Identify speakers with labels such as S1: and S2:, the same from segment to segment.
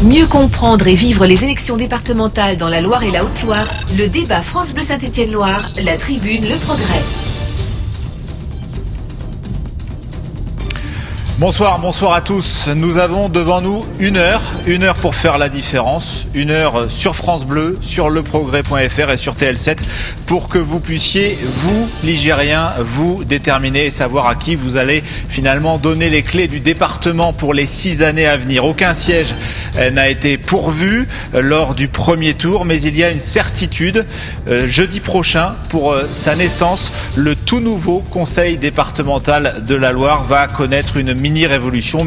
S1: Mieux comprendre et vivre les élections départementales dans la Loire et la Haute-Loire, le débat France Bleu Saint-Étienne-Loire, la tribune, le progrès.
S2: Bonsoir à tous. Nous avons devant nous une heure pour faire la différence, une heure sur France Bleu, sur leprogrès.fr et sur TL7 pour que vous puissiez, vous, Ligériens, vous déterminer et savoir à qui vous allez finalement donner les clés du département pour les 6 années à venir. Aucun siège n'a été pourvu lors du premier tour, mais il y a une certitude. Jeudi prochain, pour sa naissance, le tout nouveau conseil départemental de la Loire va connaître une mini-révolution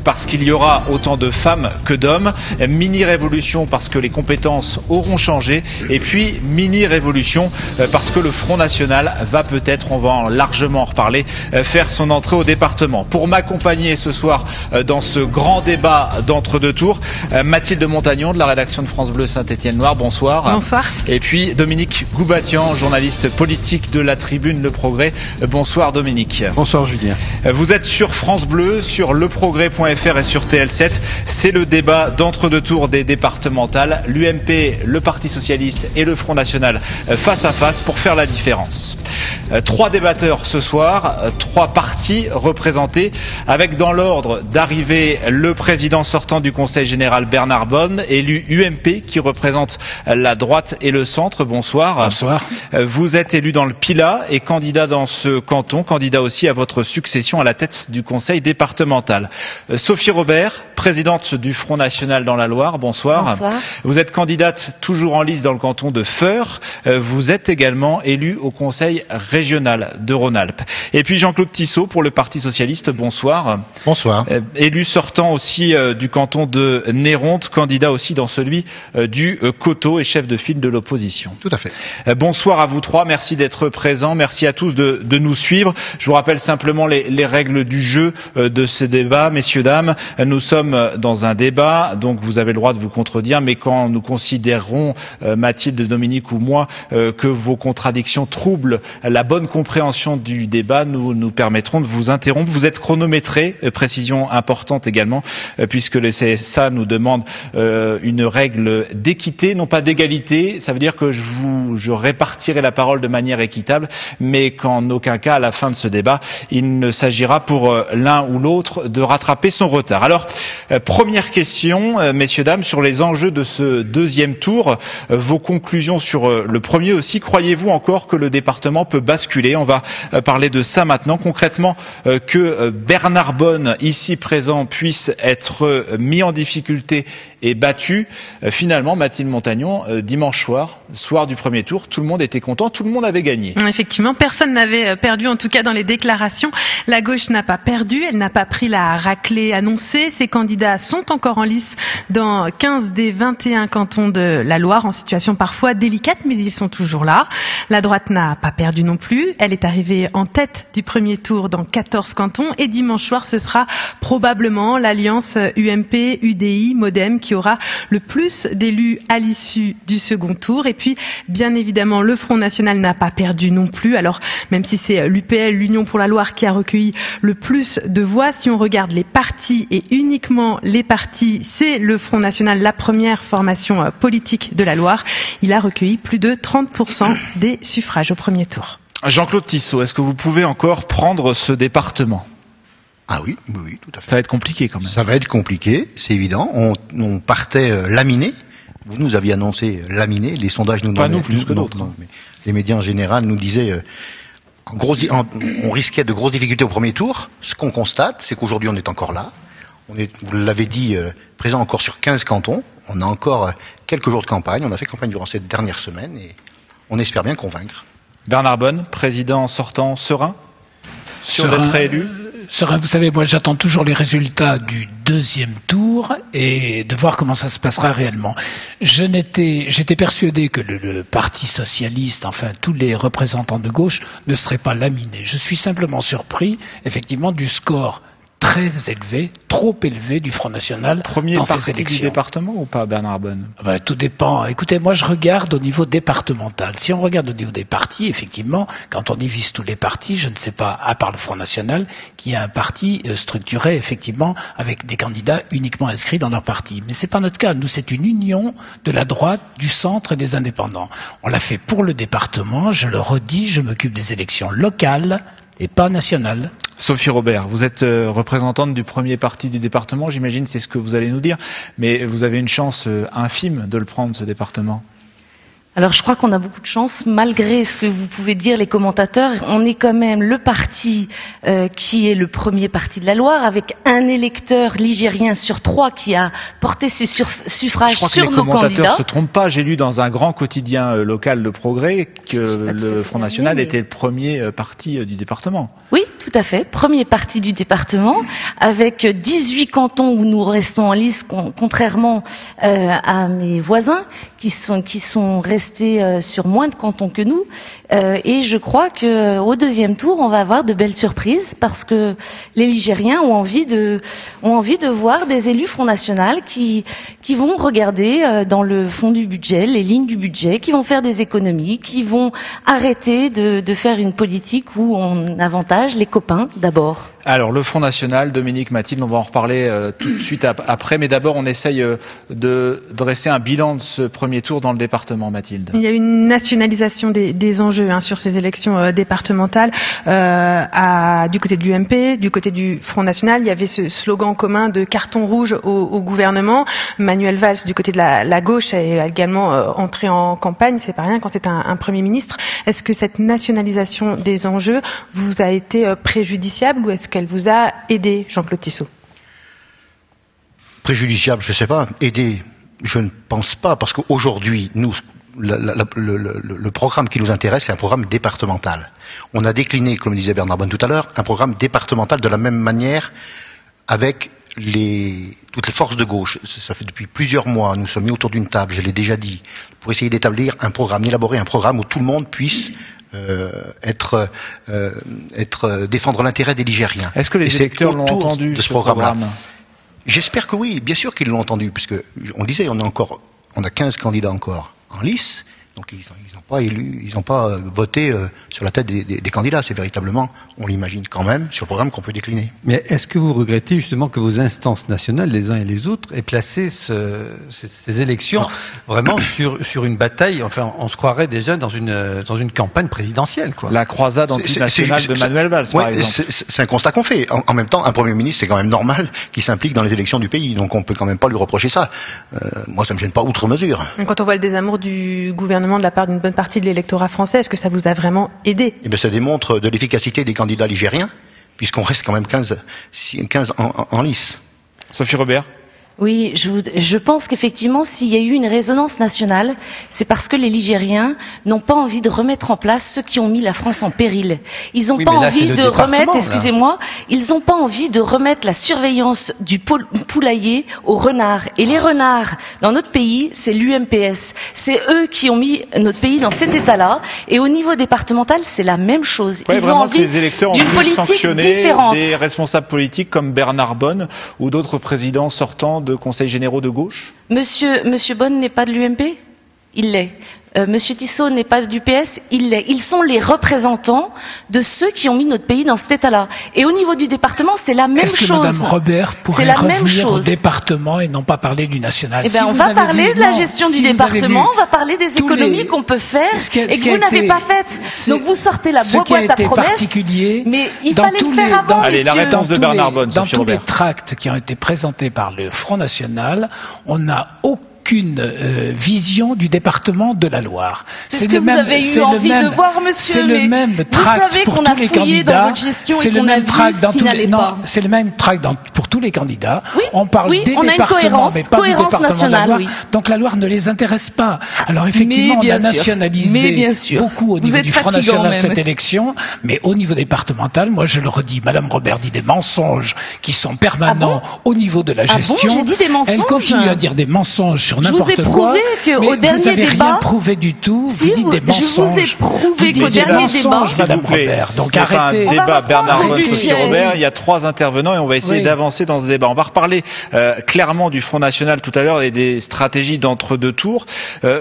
S2: parce qu'il y aura autant de femmes que d'hommes, mini-révolution parce que les compétences auront changé, et puis mini-révolution parce que le Front National va peut-être, on va en largement en reparler, faire son entrée au département. Pour m'accompagner ce soir dans ce grand débat d'entre-deux tours, Mathilde Montagnon de la rédaction de France Bleu Saint-Étienne-Loire, bonsoir.
S3: Bonsoir.
S2: Et puis Dominique Goubatian, journaliste politique de la Tribune Le Progrès. Bonsoir Dominique.
S4: Bonsoir Julien.
S2: Vous êtes sur France Bleu, sur leprogrès.fr et sur TL7. C'est le débat d'entre-deux tours des départementales. L'UMP, le Parti Socialiste et le Front National face à face pour faire la différence. 3 débatteurs ce soir, 3 partis représentés, avec dans l'ordre d'arrivée le président sortant du Conseil général Bernard Bonne, élu UMP qui représente la droite et le centre. Bonsoir.
S4: Bonsoir.
S2: Vous êtes élu dans le Pilat et candidat dans ce canton, candidat aussi à votre succession à la tête du Conseil départemental. Sophie Robert, présidente du Front National dans la Loire. Bonsoir.
S3: Bonsoir.
S2: Vous êtes candidate toujours en lice dans le canton de Feurs. Vous êtes également élue au Conseil régional de Rhône-Alpes. Et puis Jean-Claude Tissot pour le Parti Socialiste. Bonsoir.
S4: Bonsoir.
S2: Élu sortant aussi du canton de Néronde, candidat aussi dans celui du Coteau et chef de file de l'opposition.
S4: Tout à fait.
S2: Bonsoir à vous 3. Merci d'être présents. Merci à tous de nous suivre. Je vous rappelle simplement les règles du jeu de ce débat. Messieurs, dames, nous sommes dans un débat, donc vous avez le droit de vous contredire, mais quand nous considérerons, Mathilde, Dominique ou moi, que vos contradictions troublent la bonne compréhension du débat, nous permettrons de vous interrompre. Vous êtes chronométré, précision importante également, puisque le CSA nous demande une règle d'équité, non pas d'égalité. Ça veut dire que je répartirai la parole de manière équitable, mais qu'en aucun cas, à la fin de ce débat, il ne s'agira pour l'un ou l'autre de rattraper son retard. Alors, première question, messieurs, dames, sur les enjeux de ce deuxième tour, vos conclusions sur le premier aussi. Croyez-vous encore que le département peut basculer? On va parler de ça maintenant. Concrètement, que Bernard Bonne, ici présent, puisse être mis en difficulté et battu. Finalement, Mathilde Montagnon, dimanche soir du premier tour, tout le monde était content, tout le monde avait gagné.
S3: Effectivement, personne n'avait perdu, en tout cas dans les déclarations. La gauche n'a pas perdu, elle n'a pas pris la raclée annoncée. Ses candidats sont encore en lice dans 15 des 21 cantons de la Loire, en situation parfois délicate, mais ils sont toujours là. La droite n'a pas perdu non plus. Elle est arrivée en tête du premier tour dans 14 cantons et dimanche soir, ce sera probablement l'alliance UMP, UDI, Modem qui aura le plus d'élus à l'issue du second tour. Et puis, bien évidemment, le Front National n'a pas perdu non plus. Alors, même si c'est l'UPL, l'Union pour la Loire, qui a recueilli le plus de voix, si on regarde les partis et uniquement les partis, c'est le Front National, la première formation politique de la Loire. Il a recueilli plus de 30% des suffrages au premier tour.
S2: Jean-Claude Tissot, est-ce que vous pouvez encore prendre ce département?
S4: Ah oui, tout à fait.
S2: Ça va être compliqué quand même.
S4: Ça va être compliqué, c'est évident. On partait laminé. Vous nous aviez annoncé laminé. Les sondages nous
S2: pas nous plus que d'autres.
S4: Mais les médias en général nous disaient on risquait de grosses difficultés au premier tour. Ce qu'on constate, c'est qu'aujourd'hui on est encore là. Vous l'avez dit, présent encore sur 15 cantons. On a encore quelques jours de campagne. On a fait campagne durant cette dernière semaine et on espère bien convaincre.
S2: Bernard Bonne, président sortant serein sur d'être réélu.
S5: Serein, vous savez, moi j'attends toujours les résultats du deuxième tour et de voir comment ça se passera réellement. J'étais persuadé que le Parti Socialiste, enfin tous les représentants de gauche, ne seraient pas laminés. Je suis simplement surpris, effectivement, du score très élevé, trop élevé du Front National
S2: Premier
S5: dans ces
S2: parti
S5: élections.
S2: du département ou pas, Bernard Bonne?
S5: Tout dépend. Écoutez, moi je regarde au niveau départemental. Si on regarde au niveau des partis, effectivement, quand on divise tous les partis, je ne sais pas, à part le Front National, qui a un parti structuré, effectivement, avec des candidats uniquement inscrits dans leur parti. Mais c'est pas notre cas. Nous, c'est une union de la droite, du centre et des indépendants. On l'a fait pour le département. Je le redis, je m'occupe des élections locales et pas nationales.
S2: Sophie Robert, vous êtes représentante du premier parti du département, j'imagine, c'est ce que vous allez nous dire, mais vous avez une chance infime de le prendre, ce département.
S6: Alors je crois qu'on a beaucoup de chance, malgré ce que vous pouvez dire les commentateurs. On est quand même le parti qui est le premier parti de la Loire, avec un électeur ligérien sur 3 qui a porté ses suffrages sur nos candidats. Je crois que les commentateurs
S2: se trompent pas. J'ai lu dans un grand quotidien local, Le Progrès, que le Front National était le premier parti du département.
S6: Oui, tout à fait. Premier parti du département, avec 18 cantons où nous restons en lice, contrairement à mes voisins qui sont restés sur moins de cantons que nous, et je crois que au deuxième tour on va avoir de belles surprises parce que les Ligériens ont envie de voir des élus Front National qui vont regarder dans le fond du budget, les lignes du budget, qui vont faire des économies, qui vont arrêter de faire une politique où on avantage les copains d'abord.
S2: Alors, le Front National, Dominique, Mathilde, on va en reparler tout de suite après, mais d'abord on essaye de dresser un bilan de ce premier tour dans le département, Mathilde.
S3: Il y a une nationalisation des enjeux sur ces élections départementales du côté de l'UMP, du côté du Front National. Il y avait ce slogan commun de carton rouge au gouvernement. Manuel Valls, du côté de la gauche, est également entré en campagne. C'est pas rien quand c'est un Premier ministre. Est-ce que cette nationalisation des enjeux vous a été préjudiciable ou est-ce qu'elle vous a aidé, Jean-Claude Tissot?
S4: Préjudiciable, je ne sais pas. Aider, je ne pense pas, parce qu'aujourd'hui, nous, le programme qui nous intéresse, c'est un programme départemental. On a décliné, comme disait Bernard Bonne tout à l'heure, un programme départemental de la même manière avec toutes les forces de gauche. Ça fait depuis plusieurs mois, nous sommes mis autour d'une table, je l'ai déjà dit, pour essayer d'établir un programme, d'élaborer un programme où tout le monde puisse défendre l'intérêt des Ligériens.
S2: Est-ce que les électeurs l'ont entendu,
S4: de ce programme? J'espère que oui, bien sûr qu'ils l'ont entendu, puisque on le disait, on a 15 candidats encore en lice, donc ils n'ont pas voté sur la tête des candidats. C'est véritablement, on l'imagine quand même, sur le programme qu'on peut décliner.
S7: Mais est-ce que vous regrettez justement que vos instances nationales, les uns et les autres, aient placé ces élections vraiment sur une bataille? Enfin, on se croirait déjà dans une campagne présidentielle, quoi.
S2: La croisade antinationale de Manuel Valls, par exemple.
S4: C'est un constat qu'on fait. En même temps, un Premier ministre, c'est quand même normal qu'il s'implique dans les élections du pays. Donc on peut quand même pas lui reprocher ça. Moi, ça me gêne pas outre mesure.
S3: Quand on voit le désamour du gouvernement de la part d'une bonne partie de l'électorat français, est-ce que ça vous a vraiment aidé?
S4: Eh bien, ça démontre de l'efficacité des candidats ligériens, puisqu'on reste quand même 15 en lice.
S2: Sophie Robert.
S6: Oui, je pense qu'effectivement, s'il y a eu une résonance nationale, c'est parce que les Ligériens n'ont pas envie de remettre en place ceux qui ont mis la France en péril. Ils n'ont pas envie de remettre, excusez-moi, ils n'ont pas envie de remettre la surveillance du poulailler aux renards. Et les renards, dans notre pays, c'est l'UMPS. C'est eux qui ont mis notre pays dans cet état-là. Et au niveau départemental, c'est la même chose.
S2: Ils ont envie d'une politique différente. Des responsables politiques comme Bernard Bonne ou d'autres présidents sortants de conseils généraux de gauche?
S6: Monsieur Bonne n'est pas de l'UMP? Il l'est. Monsieur Tissot n'est pas du PS? Il l'est. Ils sont les représentants de ceux qui ont mis notre pays dans cet état-là. Et au niveau du département, c'est la même chose.
S5: Est-ce que Madame Robert pourrait revenir au département et non pas parler du national?
S6: Eh bien, on va parler de la gestion du département, on va parler des économies qu'on peut faire et que vous n'avez pas faites. Donc vous sortez la boîte à promesses, mais il fallait le faire avant.
S2: Allez, la réponse de Bernard Bonne,
S5: Sophie Robert. Dans tous les tracts qui ont été présentés par le Front National, on n'a aucune vision du département de la Loire.
S6: C'est ce que vous avez eu envie de voir, monsieur.
S5: C'est le même tract pour tous les candidats. C'est le même tract dans tous les. Non, c'est le même tract pour tous les candidats.
S6: Oui,
S5: on parle des départements, mais pas du département de la Loire. Donc la Loire ne les intéresse pas. Alors effectivement, on a nationalisé beaucoup au niveau du Front National cette élection, mais au niveau départemental, moi je le redis, Madame Robert dit des mensonges qui sont permanents au niveau de la gestion.
S6: J'ai dit des mensonges.
S5: Elle continue à dire des mensonges sur sur
S6: Je vous ai
S5: n'importe quoi.
S6: prouvé qu'au dernier
S5: vous avez
S6: débat,
S5: rien prouvé du tout.
S6: Si,
S5: vous dites des mensonges.
S6: je vous ai prouvé
S5: Vous
S6: qu'au
S5: dites des
S6: dernier
S5: mensonges,
S6: débat,
S2: S'il
S5: Madame
S2: vous plaît,
S5: Robert. Donc
S2: ce n'est pas
S5: arrêtez.
S2: un débat Bernard
S6: le
S2: Bonne, Sophie
S6: budget.
S2: Robert. Il y a 3 intervenants et on va essayer
S5: Oui.
S2: d'avancer dans ce débat. On va reparler clairement du Front National tout à l'heure et des stratégies d'entre-deux tours.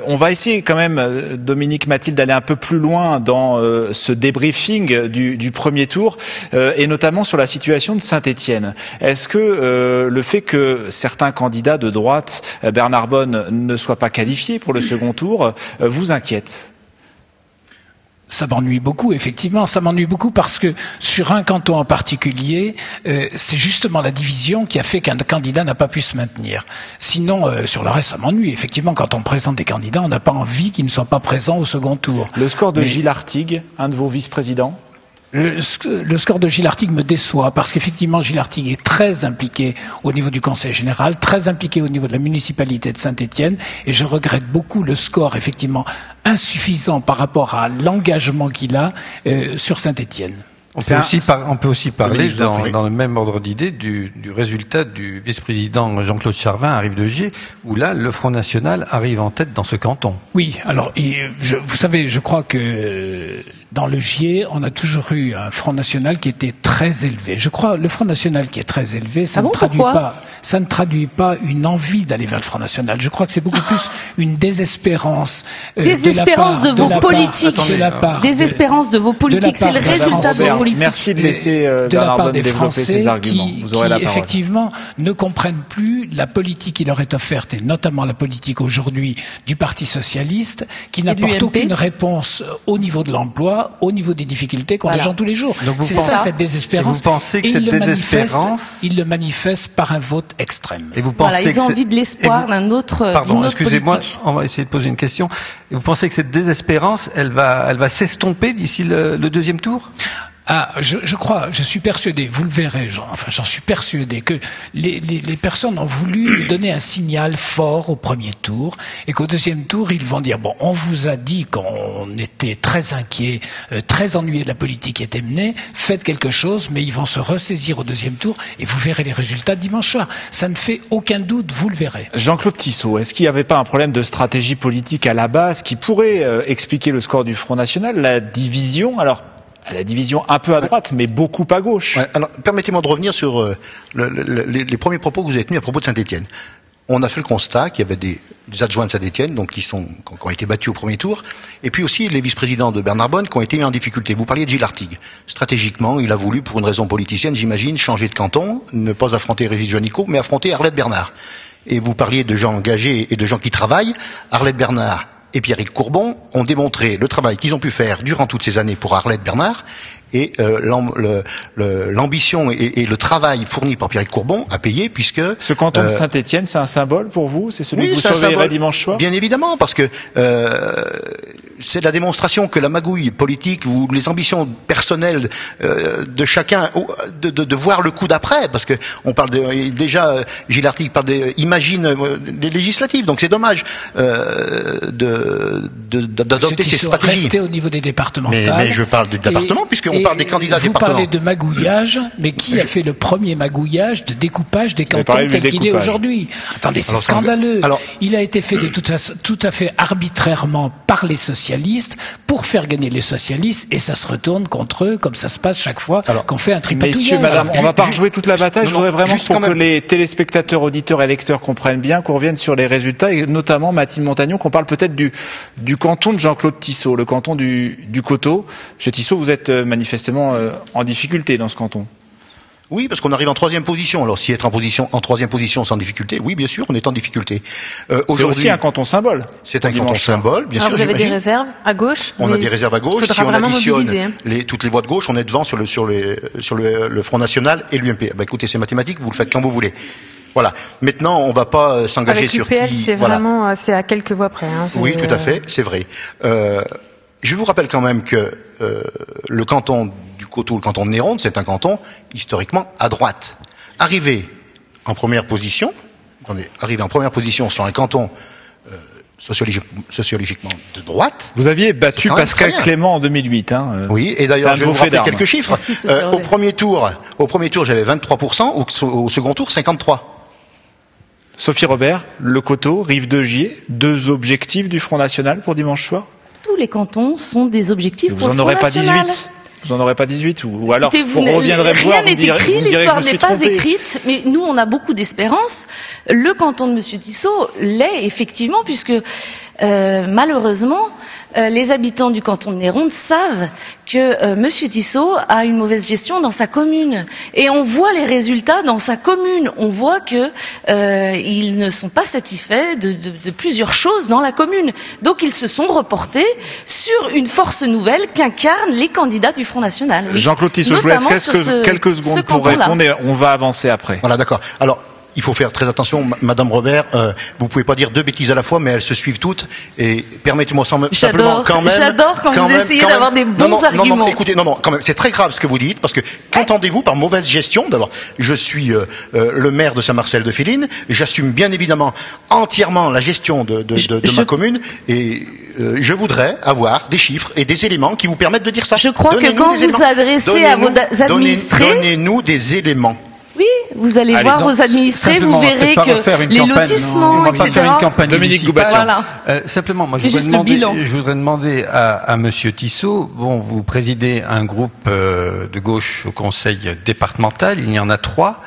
S2: On va essayer quand même, Dominique Mathilde, d'aller un peu plus loin dans ce débriefing du premier tour et notamment sur la situation de Saint-Étienne. Est-ce que le fait que certains candidats de droite, Bernard Bonne, ne soient pas qualifiés pour le second tour, vous inquiète ?
S5: Ça m'ennuie beaucoup, effectivement. Ça m'ennuie beaucoup parce que sur un canton en particulier, c'est justement la division qui a fait qu'un candidat n'a pas pu se maintenir. Sinon, sur le reste, ça m'ennuie. Effectivement, quand on présente des candidats, on n'a pas envie qu'ils ne soient pas présents au second tour.
S2: Le score de Gilles Artigue, un de vos vice-présidents ?
S5: Le score de Gilles Artigue me déçoit parce qu'effectivement Gilles Artigue est très impliqué au niveau du Conseil général, très impliqué au niveau de la municipalité de Saint-Étienne et je regrette beaucoup le score effectivement insuffisant par rapport à l'engagement qu'il a sur Saint-Étienne.
S7: On peut aussi parler
S4: ministre,
S7: dans le même ordre d'idée du résultat du vice-président Jean-Claude Charvin arrive de Gier, où là, le Front National arrive en tête dans ce canton.
S5: Oui, alors vous savez, je crois que dans le Gier, on a toujours eu un Front National qui était très élevé. Je crois le Front National qui est très élevé, ça ne traduit pas une envie d'aller vers le Front National. Je crois que c'est beaucoup plus une désespérance.
S6: Désespérance de vos politiques.
S5: Désespérance
S6: de vos politiques, c'est le résultat de vos politiques.
S2: Merci de laisser
S5: de la
S2: Bernard
S5: part
S2: Bonne
S5: des
S2: développer
S5: Français
S2: ses arguments. Vous aurez la
S5: qui
S2: parole.
S5: effectivement ne comprennent plus la politique qui leur est offerte et notamment la politique aujourd'hui du Parti socialiste qui n'apporte aucune réponse au niveau de l'emploi, au niveau des difficultés qu'ont les gens tous les jours. C'est ça cette désespérance.
S7: Et vous pensez que cette désespérance,
S5: ils le manifestent par un vote extrême.
S7: Et vous pensez
S6: ils ont envie de l'espoir d'une autre
S7: excusez-moi,
S6: politique.
S7: on va essayer de poser une question. Et vous pensez que cette désespérance, elle va s'estomper d'ici le deuxième tour ?
S5: Je suis persuadé, vous le verrez, j'en suis persuadé que les personnes ont voulu donner un signal fort au premier tour et qu'au deuxième tour, ils vont dire, bon, on vous a dit qu'on était très inquiet, très ennuyé de la politique qui était menée, faites quelque chose, mais ils vont se ressaisir au deuxième tour et vous verrez les résultats dimanche soir. Ça ne fait aucun doute, vous le verrez.
S2: Jean-Claude Tissot, est-ce qu'il n'y avait pas un problème de stratégie politique à la base qui pourrait expliquer le score du Front National, la division, la division un peu à droite, mais beaucoup à gauche.
S4: Ouais, alors, permettez-moi de revenir sur les premiers propos que vous avez tenus à propos de Saint-Étienne. On a fait le constat qu'il y avait des adjoints de Saint-Étienne, donc qui ont été battus au premier tour, et puis aussi les vice-présidents de Bernard Bonne qui ont été mis en difficulté. Vous parliez de Gilles Artigue. Stratégiquement, il a voulu, pour une raison politicienne, j'imagine, changer de canton, ne pas affronter Régis Juanico, mais affronter Arlette Bernard. Et vous parliez de gens engagés et de gens qui travaillent. Arlette Bernard et Pierrick Courbon ont démontré le travail qu'ils ont pu faire durant toutes ces années pour Arlette Bernard et l'ambition et le travail fourni par Pierrick Courbon a payé puisque...
S2: Ce canton de Saint-Étienne, c'est un symbole pour vous ? C'est celui que vous surveillerez dimanche soir ?
S4: Bien évidemment, parce que c'est la démonstration que la magouille politique ou les ambitions personnelles de chacun, de voir le coup d'après, parce que on parle déjà Gilles Artigue parle imagine les législatives, donc c'est dommage d'adopter ces stratégies.
S5: Rester au niveau des départementales.
S4: Mais je parle du département, puisqu'on parle des candidats départementaux.
S5: Vous parlez de magouillage, mais qui a fait le premier magouillage de découpage des cantons tel qu'il est aujourd'hui? Attendez, c'est scandaleux. Il a été fait de toute façon, tout à fait arbitrairement par les socialistes pour faire gagner les socialistes, et ça se retourne contre eux, comme ça se passe chaque fois qu'on fait un tripatouillage.
S2: Messieurs, madame, on va pas rejouer toute la bataille. Je voudrais vraiment pour que les téléspectateurs, auditeurs et lecteurs comprennent bien, qu'on revienne sur les résultats, et notamment Mathilde Montagnon, qu'on parle peut-être du canton de Jean-Claude Tissot, le canton du Coteau. Monsieur Tissot, vous êtes manifestement en difficulté dans ce canton.
S4: Oui, parce qu'on arrive en troisième position. Alors, si être en troisième position sans difficulté, oui, bien sûr, on est en difficulté.
S2: C'est aussi un canton symbole.
S4: C'est un canton symbole, bien sûr.
S6: Vous avez des réserves à gauche?
S4: On a des réserves à gauche. Si on additionne toutes les voix de gauche, on est devant sur le Front National et l'UMP. Bah, écoutez, c'est mathématique, vous le faites quand vous voulez. Voilà. Maintenant, on va pas s'engager sur
S3: l'UPL, c'est vraiment, c'est à quelques voix près. Hein,
S4: oui, tout à fait, c'est vrai. Je vous rappelle quand même que le canton du Coteau, le canton de Néronde, c'est un canton historiquement à droite. Arriver en première position sur un canton sociologiquement de droite.
S2: Vous aviez battu Pascal Clément en 2008.
S4: Oui, et d'ailleurs, je vais vous rappeler quelques chiffres. Au premier tour, j'avais 23%, au second tour, 53%.
S2: Sophie Robert, Le Coteau, Rive-de-Gier, 2 objectifs du Front National pour dimanche soir?
S6: Tous les cantons sont des objectifs pour le
S2: Vous en aurez
S6: Front
S2: pas
S6: National.
S2: 18? Vous en aurez pas 18 ou alors
S6: Écoutez,
S2: vous reviendrez me voir,
S6: rien n'est écrit,
S2: vous me direz que
S6: l'histoire
S2: je me suis
S6: n'est pas
S2: trompé.
S6: écrite, mais nous on a beaucoup d'espérance. Le canton de Monsieur Tissot l'est effectivement, puisque malheureusement les habitants du canton de Néronde savent que Monsieur Tissot a une mauvaise gestion dans sa commune, et on voit les résultats dans sa commune. On voit que ils ne sont pas satisfaits de plusieurs choses dans la commune. Donc ils se sont reportés sur une force nouvelle qu'incarnent les candidats du Front National. Oui.
S2: Jean-Claude Tissot, je vous laisse quelques secondes pour répondre et on va avancer après.
S4: Voilà, d'accord. Alors, il faut faire très attention, Madame Robert. Vous pouvez pas dire 2 bêtises à la fois, mais elles se suivent toutes. Et permettez-moi simplement quand même.
S6: J'adore quand vous essayez d'avoir des bons arguments.
S4: Non, écoutez, non, quand même, c'est très grave ce que vous dites, parce que qu'entendez-vous par mauvaise gestion? D'abord, je suis le maire de Saint-Marcel-de-Féline, j'assume bien évidemment entièrement la gestion de ma commune, et je voudrais avoir des chiffres et des éléments qui vous permettent de dire ça.
S6: Je crois que quand vous vous adressez à vos administrés,
S4: donnez-nous des éléments.
S6: Oui, vous allez voir vos administrés, vous verrez que les lotissements, etc.
S7: Faire une campagne
S2: Dominique
S7: municipale.
S6: Voilà.
S7: Simplement, moi, je voudrais demander à Monsieur Tissot, bon, vous présidez un groupe de gauche au conseil départemental, il y en a 3.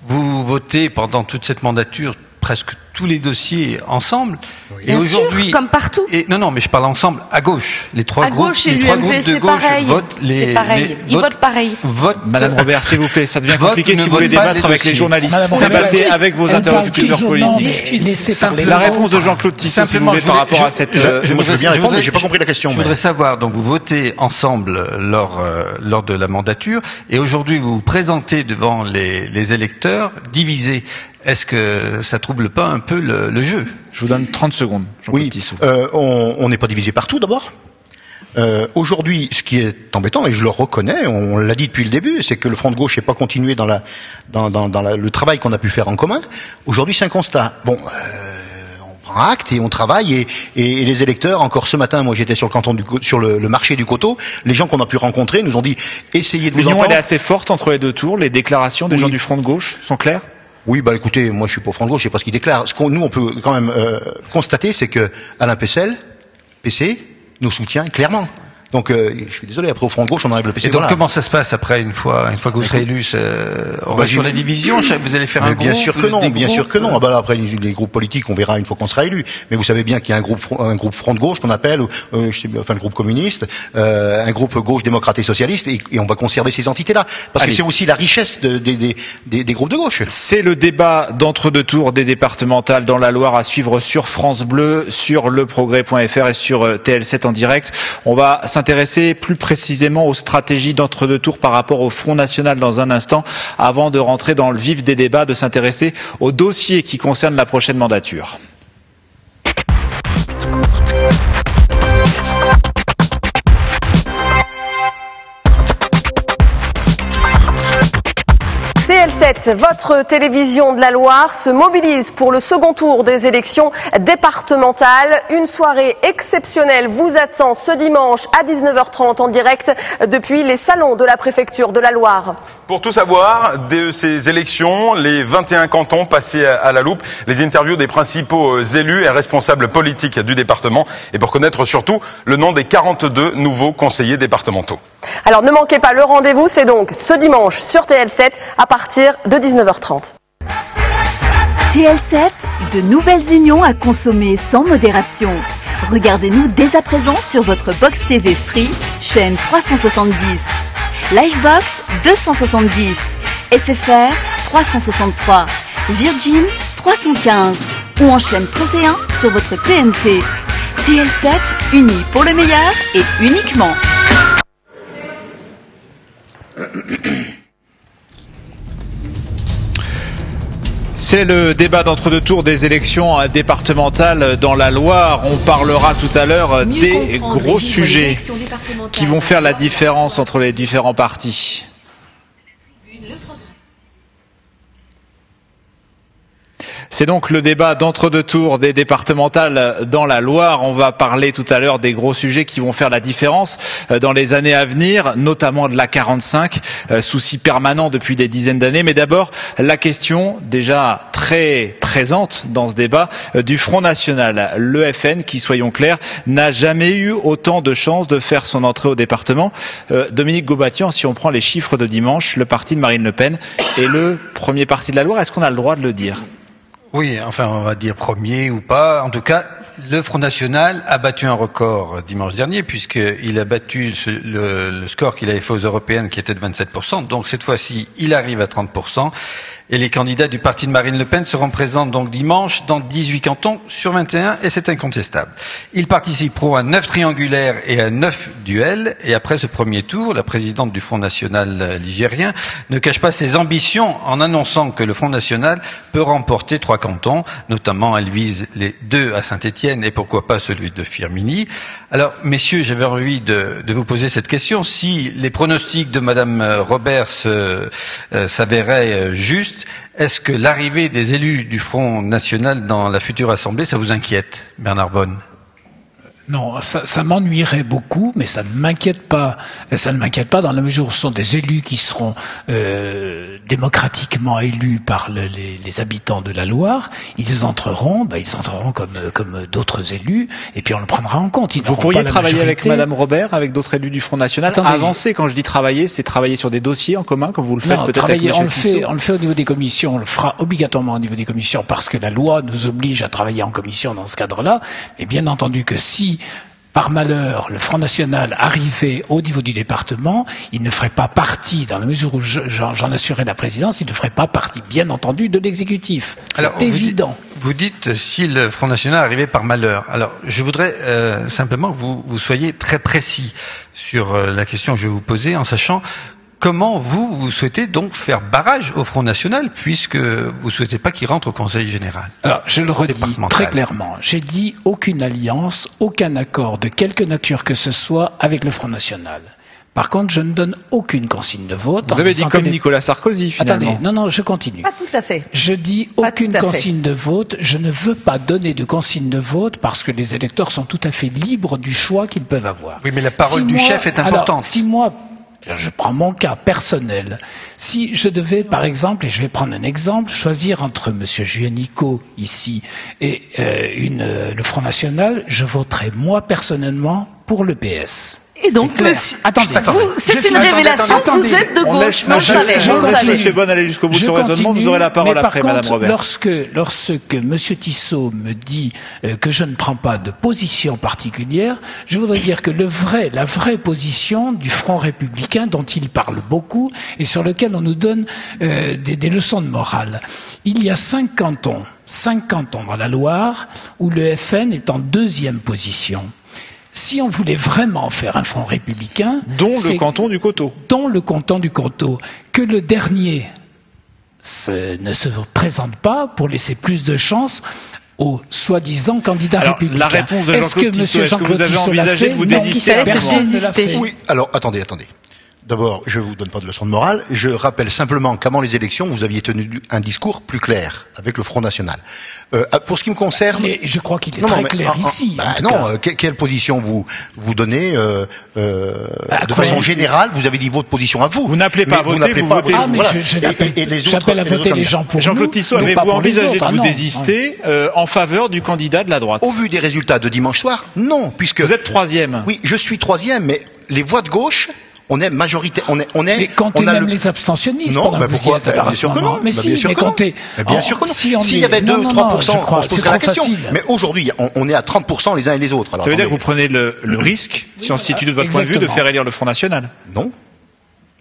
S7: Vous votez pendant toute cette mandature presque tous les dossiers ensemble.
S6: Oui. Et aujourd'hui, comme partout.
S7: Non, mais je parle ensemble à gauche. Les 3 groupes,
S6: les 3 groupes de gauche votent
S7: les.
S6: C'est pareil. Ils votent pareil.
S2: Madame Robert, s'il vous plaît, ça devient compliqué si vous voulez débattre avec les journalistes. S'abattre avec vos interlocuteurs politiques. La réponse de Jean-Claude Tissot, s'il vous plaît, par rapport à cette.
S4: Je veux bien répondre, mais j'ai pas compris la question.
S7: Je voudrais savoir, donc vous votez ensemble lors de la mandature, et aujourd'hui vous vous présentez devant les électeurs divisés. Est-ce que ça trouble pas un peu le jeu?
S2: Je vous donne 30 secondes, Jean-Claude Tissot.
S4: On n'est pas divisé partout d'abord. Aujourd'hui, ce qui est embêtant, et je le reconnais, on l'a dit depuis le début, c'est que le Front de gauche n'est pas continué dans le travail qu'on a pu faire en commun. Aujourd'hui, c'est un constat. Bon, on prend acte et on travaille, et les électeurs, encore ce matin, moi j'étais sur le marché du Coteau, les gens qu'on a pu rencontrer nous ont dit, essayez de vous entendre.
S2: L'union, elle est assez forte entre les 2 tours, les déclarations des gens du Front de gauche sont claires?
S4: Oui, écoutez, moi je suis pas au Front de gauche, je sais pas ce qu'ils déclarent. Ce qu'on on peut quand même constater, c'est que Alain Pessel, PC, nous soutient clairement. Donc, je suis désolé, après au Front de gauche, on enlève le PC.
S7: Et donc, comment ça se passe après, une fois que vous serez élu? On va sur la division, vous allez faire un groupe?
S4: Bien sûr que non, bien sûr que non. Ah bah là, après, les groupes politiques, on verra une fois qu'on sera élu. Mais vous savez bien qu'il y a un groupe Front de gauche qu'on appelle, le groupe communiste, un groupe gauche démocrate et socialiste, et on va conserver ces entités-là. Parce que c'est aussi la richesse des groupes de gauche.
S2: C'est le débat d'entre-deux tours des départementales dans la Loire à suivre sur France Bleu, sur leprogrès.fr et sur TL7 en direct. On va s'intéresser plus précisément aux stratégies d'entre-deux tours par rapport au Front National dans un instant, avant de rentrer dans le vif des débats, de s'intéresser aux dossiers qui concernent la prochaine mandature.
S8: TL7, votre télévision de la Loire, se mobilise pour le second tour des élections départementales. Une soirée exceptionnelle vous attend ce dimanche à 19h30 en direct depuis les salons de la préfecture de la Loire.
S9: Pour tout savoir de ces élections, les 21 cantons passés à la loupe, les interviews des principaux élus et responsables politiques du département, et pour connaître surtout le nom des 42 nouveaux conseillers départementaux.
S8: Alors ne manquez pas le rendez-vous, c'est donc ce dimanche sur TL7 à partir de 19h30.
S10: TL7, de nouvelles unions à consommer sans modération. Regardez-nous dès à présent sur votre Box TV Free, chaîne 370. Livebox 270, SFR 363, Virgin 315 ou en chaîne 31 sur votre TNT. TL7, unis pour le meilleur et uniquement.
S2: C'est le débat d'entre-deux tours des élections départementales dans la Loire. On parlera tout à l'heure des gros sujets qui vont faire la différence entre les différents partis. C'est donc le débat d'entre-deux tours des départementales dans la Loire. On va parler tout à l'heure des gros sujets qui vont faire la différence dans les années à venir, notamment de la 45, souci permanent depuis des dizaines d'années. Mais d'abord, la question déjà très présente dans ce débat du Front National. Le FN, qui, soyons clairs, n'a jamais eu autant de chances de faire son entrée au département. Dominique Gaubathian, si on prend les chiffres de dimanche, le parti de Marine Le Pen est le premier parti de la Loire. Est-ce qu'on a le droit de le dire ?
S7: Oui, enfin, on va dire premier ou pas. En tout cas, le Front National a battu un record dimanche dernier, puisqu'il a battu le score qu'il avait fait aux européennes, qui était de 27%. Donc, cette fois-ci, il arrive à 30%. Et les candidats du parti de Marine Le Pen seront présents donc dimanche dans 18 cantons sur 21, et c'est incontestable. Ils participeront à 9 triangulaires et à 9 duels. Et après ce premier tour, la présidente du Front National ligérien ne cache pas ses ambitions en annonçant que le Front National peut remporter 3 cantons. Notamment, elle vise les 2 à Saint-Étienne et pourquoi pas celui de Firminy. Alors, messieurs, j'avais envie de vous poser cette question. Si les pronostics de Madame Robert s'avéraient justes, est-ce que l'arrivée des élus du Front National dans la future Assemblée, ça vous inquiète, Bernard Bonne ?
S5: Non, ça m'ennuierait beaucoup, mais ça ne m'inquiète pas. Ça ne m'inquiète pas dans la mesure où ce sont des élus qui seront démocratiquement élus par les habitants de la Loire. Ils entreront comme d'autres élus, et puis on le prendra en compte.
S2: Vous pourriez travailler avec Madame Robert, avec d'autres élus du Front National. Avancer, quand je dis travailler, c'est travailler sur des dossiers en commun, comme vous le faites peut-être avec M. Tissot.
S5: On le fait au niveau des commissions, on le fera obligatoirement au niveau des commissions, parce que la loi nous oblige à travailler en commission dans ce cadre-là. Mais bien entendu que si par malheur, le Front National arrivait au niveau du département, il ne ferait pas partie, dans la mesure où j'en assurais la présidence, il ne ferait pas partie, bien entendu, de l'exécutif. C'est évident.
S7: Vous dites si le Front National arrivait par malheur. Alors, je voudrais simplement que vous soyez très précis sur la question que je vais vous poser, en sachant comment vous souhaitez donc faire barrage au Front National, puisque vous souhaitez pas qu'il rentre au Conseil général?
S5: Alors, je le redis très clairement. J'ai dit aucune alliance, aucun accord de quelque nature que ce soit avec le Front National. Par contre, je ne donne aucune consigne de vote.
S2: Vous avez dit comme Nicolas Sarkozy, finalement.
S5: Attendez, non, je continue.
S6: Pas tout à fait.
S5: Je dis aucune consigne de vote. Je ne veux pas donner de consigne de vote parce que les électeurs sont tout à fait libres du choix qu'ils peuvent avoir.
S7: Oui, mais la parole du chef est importante.
S5: Alors, si moi, je prends mon cas personnel. Si je devais, par exemple, et je vais prendre un exemple, choisir entre Monsieur Juanico ici et le Front National, je voterai moi personnellement pour le PS.
S6: Et donc, monsieur, c'est une révélation, vous êtes de gauche,
S2: on laisse Monsieur Bonne aller jusqu'au bout de son raisonnement, vous aurez la parole après, Madame Robert.
S5: Lorsque Monsieur Tissot me dit que je ne prends pas de position particulière, je voudrais dire que la vraie position du Front républicain, dont il parle beaucoup, et sur lequel on nous donne des leçons de morale. Il y a 5 cantons dans la Loire, où le FN est en 2e position. Si on voulait vraiment faire un front républicain...
S2: Dont le canton du Coteau.
S5: Dont le canton du Coteau. Que le dernier ne se présente pas pour laisser plus de chance aux soi-disant candidats républicains.
S2: La réponse de Jean-Claude Tissot, est-ce que vous avez envisagé de vous désister?
S4: Oui, alors attendez. D'abord, je vous donne pas de leçon de morale. Je rappelle simplement qu'avant les élections, vous aviez tenu un discours plus clair avec le Front National. Pour ce qui me concerne,
S5: je crois qu'il est très clair ici.
S4: Quelle position vous donnez de façon générale? Vous avez dit votre position à vous.
S2: Vous n'appelez pas à voter, vous votez.
S5: J'appelle à voter les gens pour nous.
S2: Jean-Claude Tissot, avez-vous envisagé de vous désister en faveur du candidat de la droite?
S4: Au vu des résultats de dimanche soir, non, puisque
S2: vous êtes 3e.
S4: Oui, je suis 3e, mais les voix de gauche. On est majoritaire,
S5: Mais comptez même les abstentionnistes.
S4: Non, pourquoi? Bien sûr que non.
S5: Mais si, mais comptez.
S4: Bien sûr que non. S'il y avait 2 ou 3%, on se poserait la question. Mais aujourd'hui, on est à 30% les uns et les autres.
S2: Ça veut dire que vous prenez le risque, si on se situe de votre point de vue, de faire élire le Front National?
S4: Non.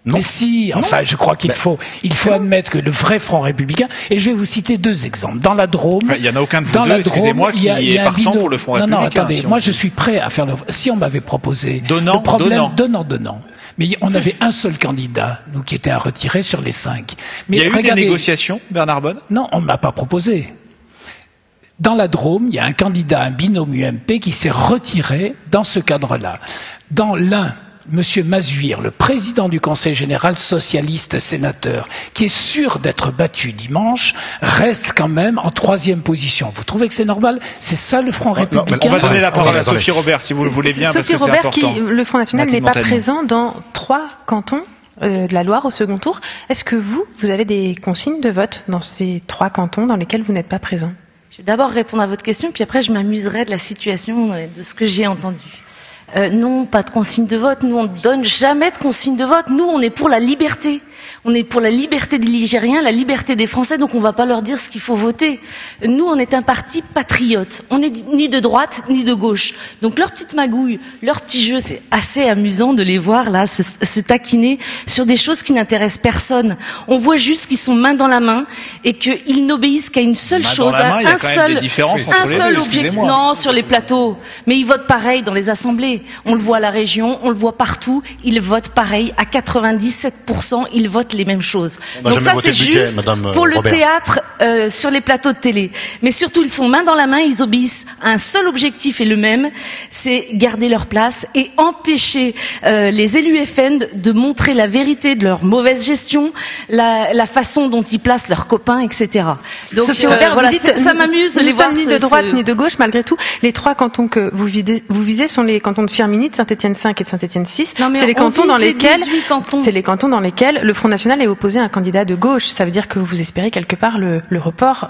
S5: Mais si, enfin, je crois qu'il faut admettre que le vrai Front républicain, et je vais vous citer 2 exemples. Dans la Drôme.
S2: Il n'y en a aucun de vous deux, excusez-moi, qui est partant pour le Front républicain.
S5: Non, attendez, moi je suis prêt à faire si on m'avait proposé.
S2: Donnant.
S5: Mais on avait un seul candidat, nous, qui était à retirer sur les 5. Mais
S2: il y a eu des négociations, Bernard Bonne?
S5: Non, on ne m'a pas proposé. Dans la Drôme, il y a un candidat, un binôme UMP, qui s'est retiré dans ce cadre-là. Dans l'un, Monsieur Mazuir, le président du Conseil général socialiste sénateur, qui est sûr d'être battu dimanche, reste quand même en 3e position. Vous trouvez que c'est normal? C'est ça le Front républicain?
S2: On va donner la parole à Sophie Robert, si vous le voulez bien, parce que c'est important.
S3: Le Front National n'est pas présent dans 3 cantons de la Loire au second tour. Est-ce que vous avez des consignes de vote dans ces 3 cantons dans lesquels vous n'êtes pas présent?
S6: Je vais d'abord répondre à votre question, puis après je m'amuserai de la situation et de ce que j'ai entendu. Non, pas de consigne de vote. Nous, on ne donne jamais de consigne de vote. Nous, on est pour la liberté. On est pour la liberté des Ligériens, la liberté des Français, donc on ne va pas leur dire ce qu'il faut voter. Nous, on est un parti patriote. On n'est ni de droite, ni de gauche. Donc leur petite magouille, leur petit jeu, c'est assez amusant de les voir là se taquiner sur des choses qui n'intéressent personne. On voit juste qu'ils sont main dans la main et qu'ils n'obéissent qu'à une seule chose, un seul objectif. Non, sur les plateaux. Mais ils votent pareil dans les assemblées. On le voit à la région, on le voit partout. Ils votent pareil. À 97%, ils votent les mêmes choses. Donc ça, c'est juste pour le théâtre sur les plateaux de télé. Mais surtout, ils sont main dans la main, ils obéissent à un seul objectif et le même, c'est garder leur place et empêcher les élus FN de montrer la vérité de leur mauvaise gestion, la façon dont ils placent leurs copains, etc. Donc voilà, ça m'amuse de les voir.
S3: Ni de droite ni de gauche, malgré tout. Les 3 cantons que vous visez sont les cantons de Firminy, de Saint-Étienne 5 et de Saint-Étienne 6. C'est les cantons dans lesquels le Front National est opposé à un candidat de gauche. Ça veut dire que vous espérez quelque part le report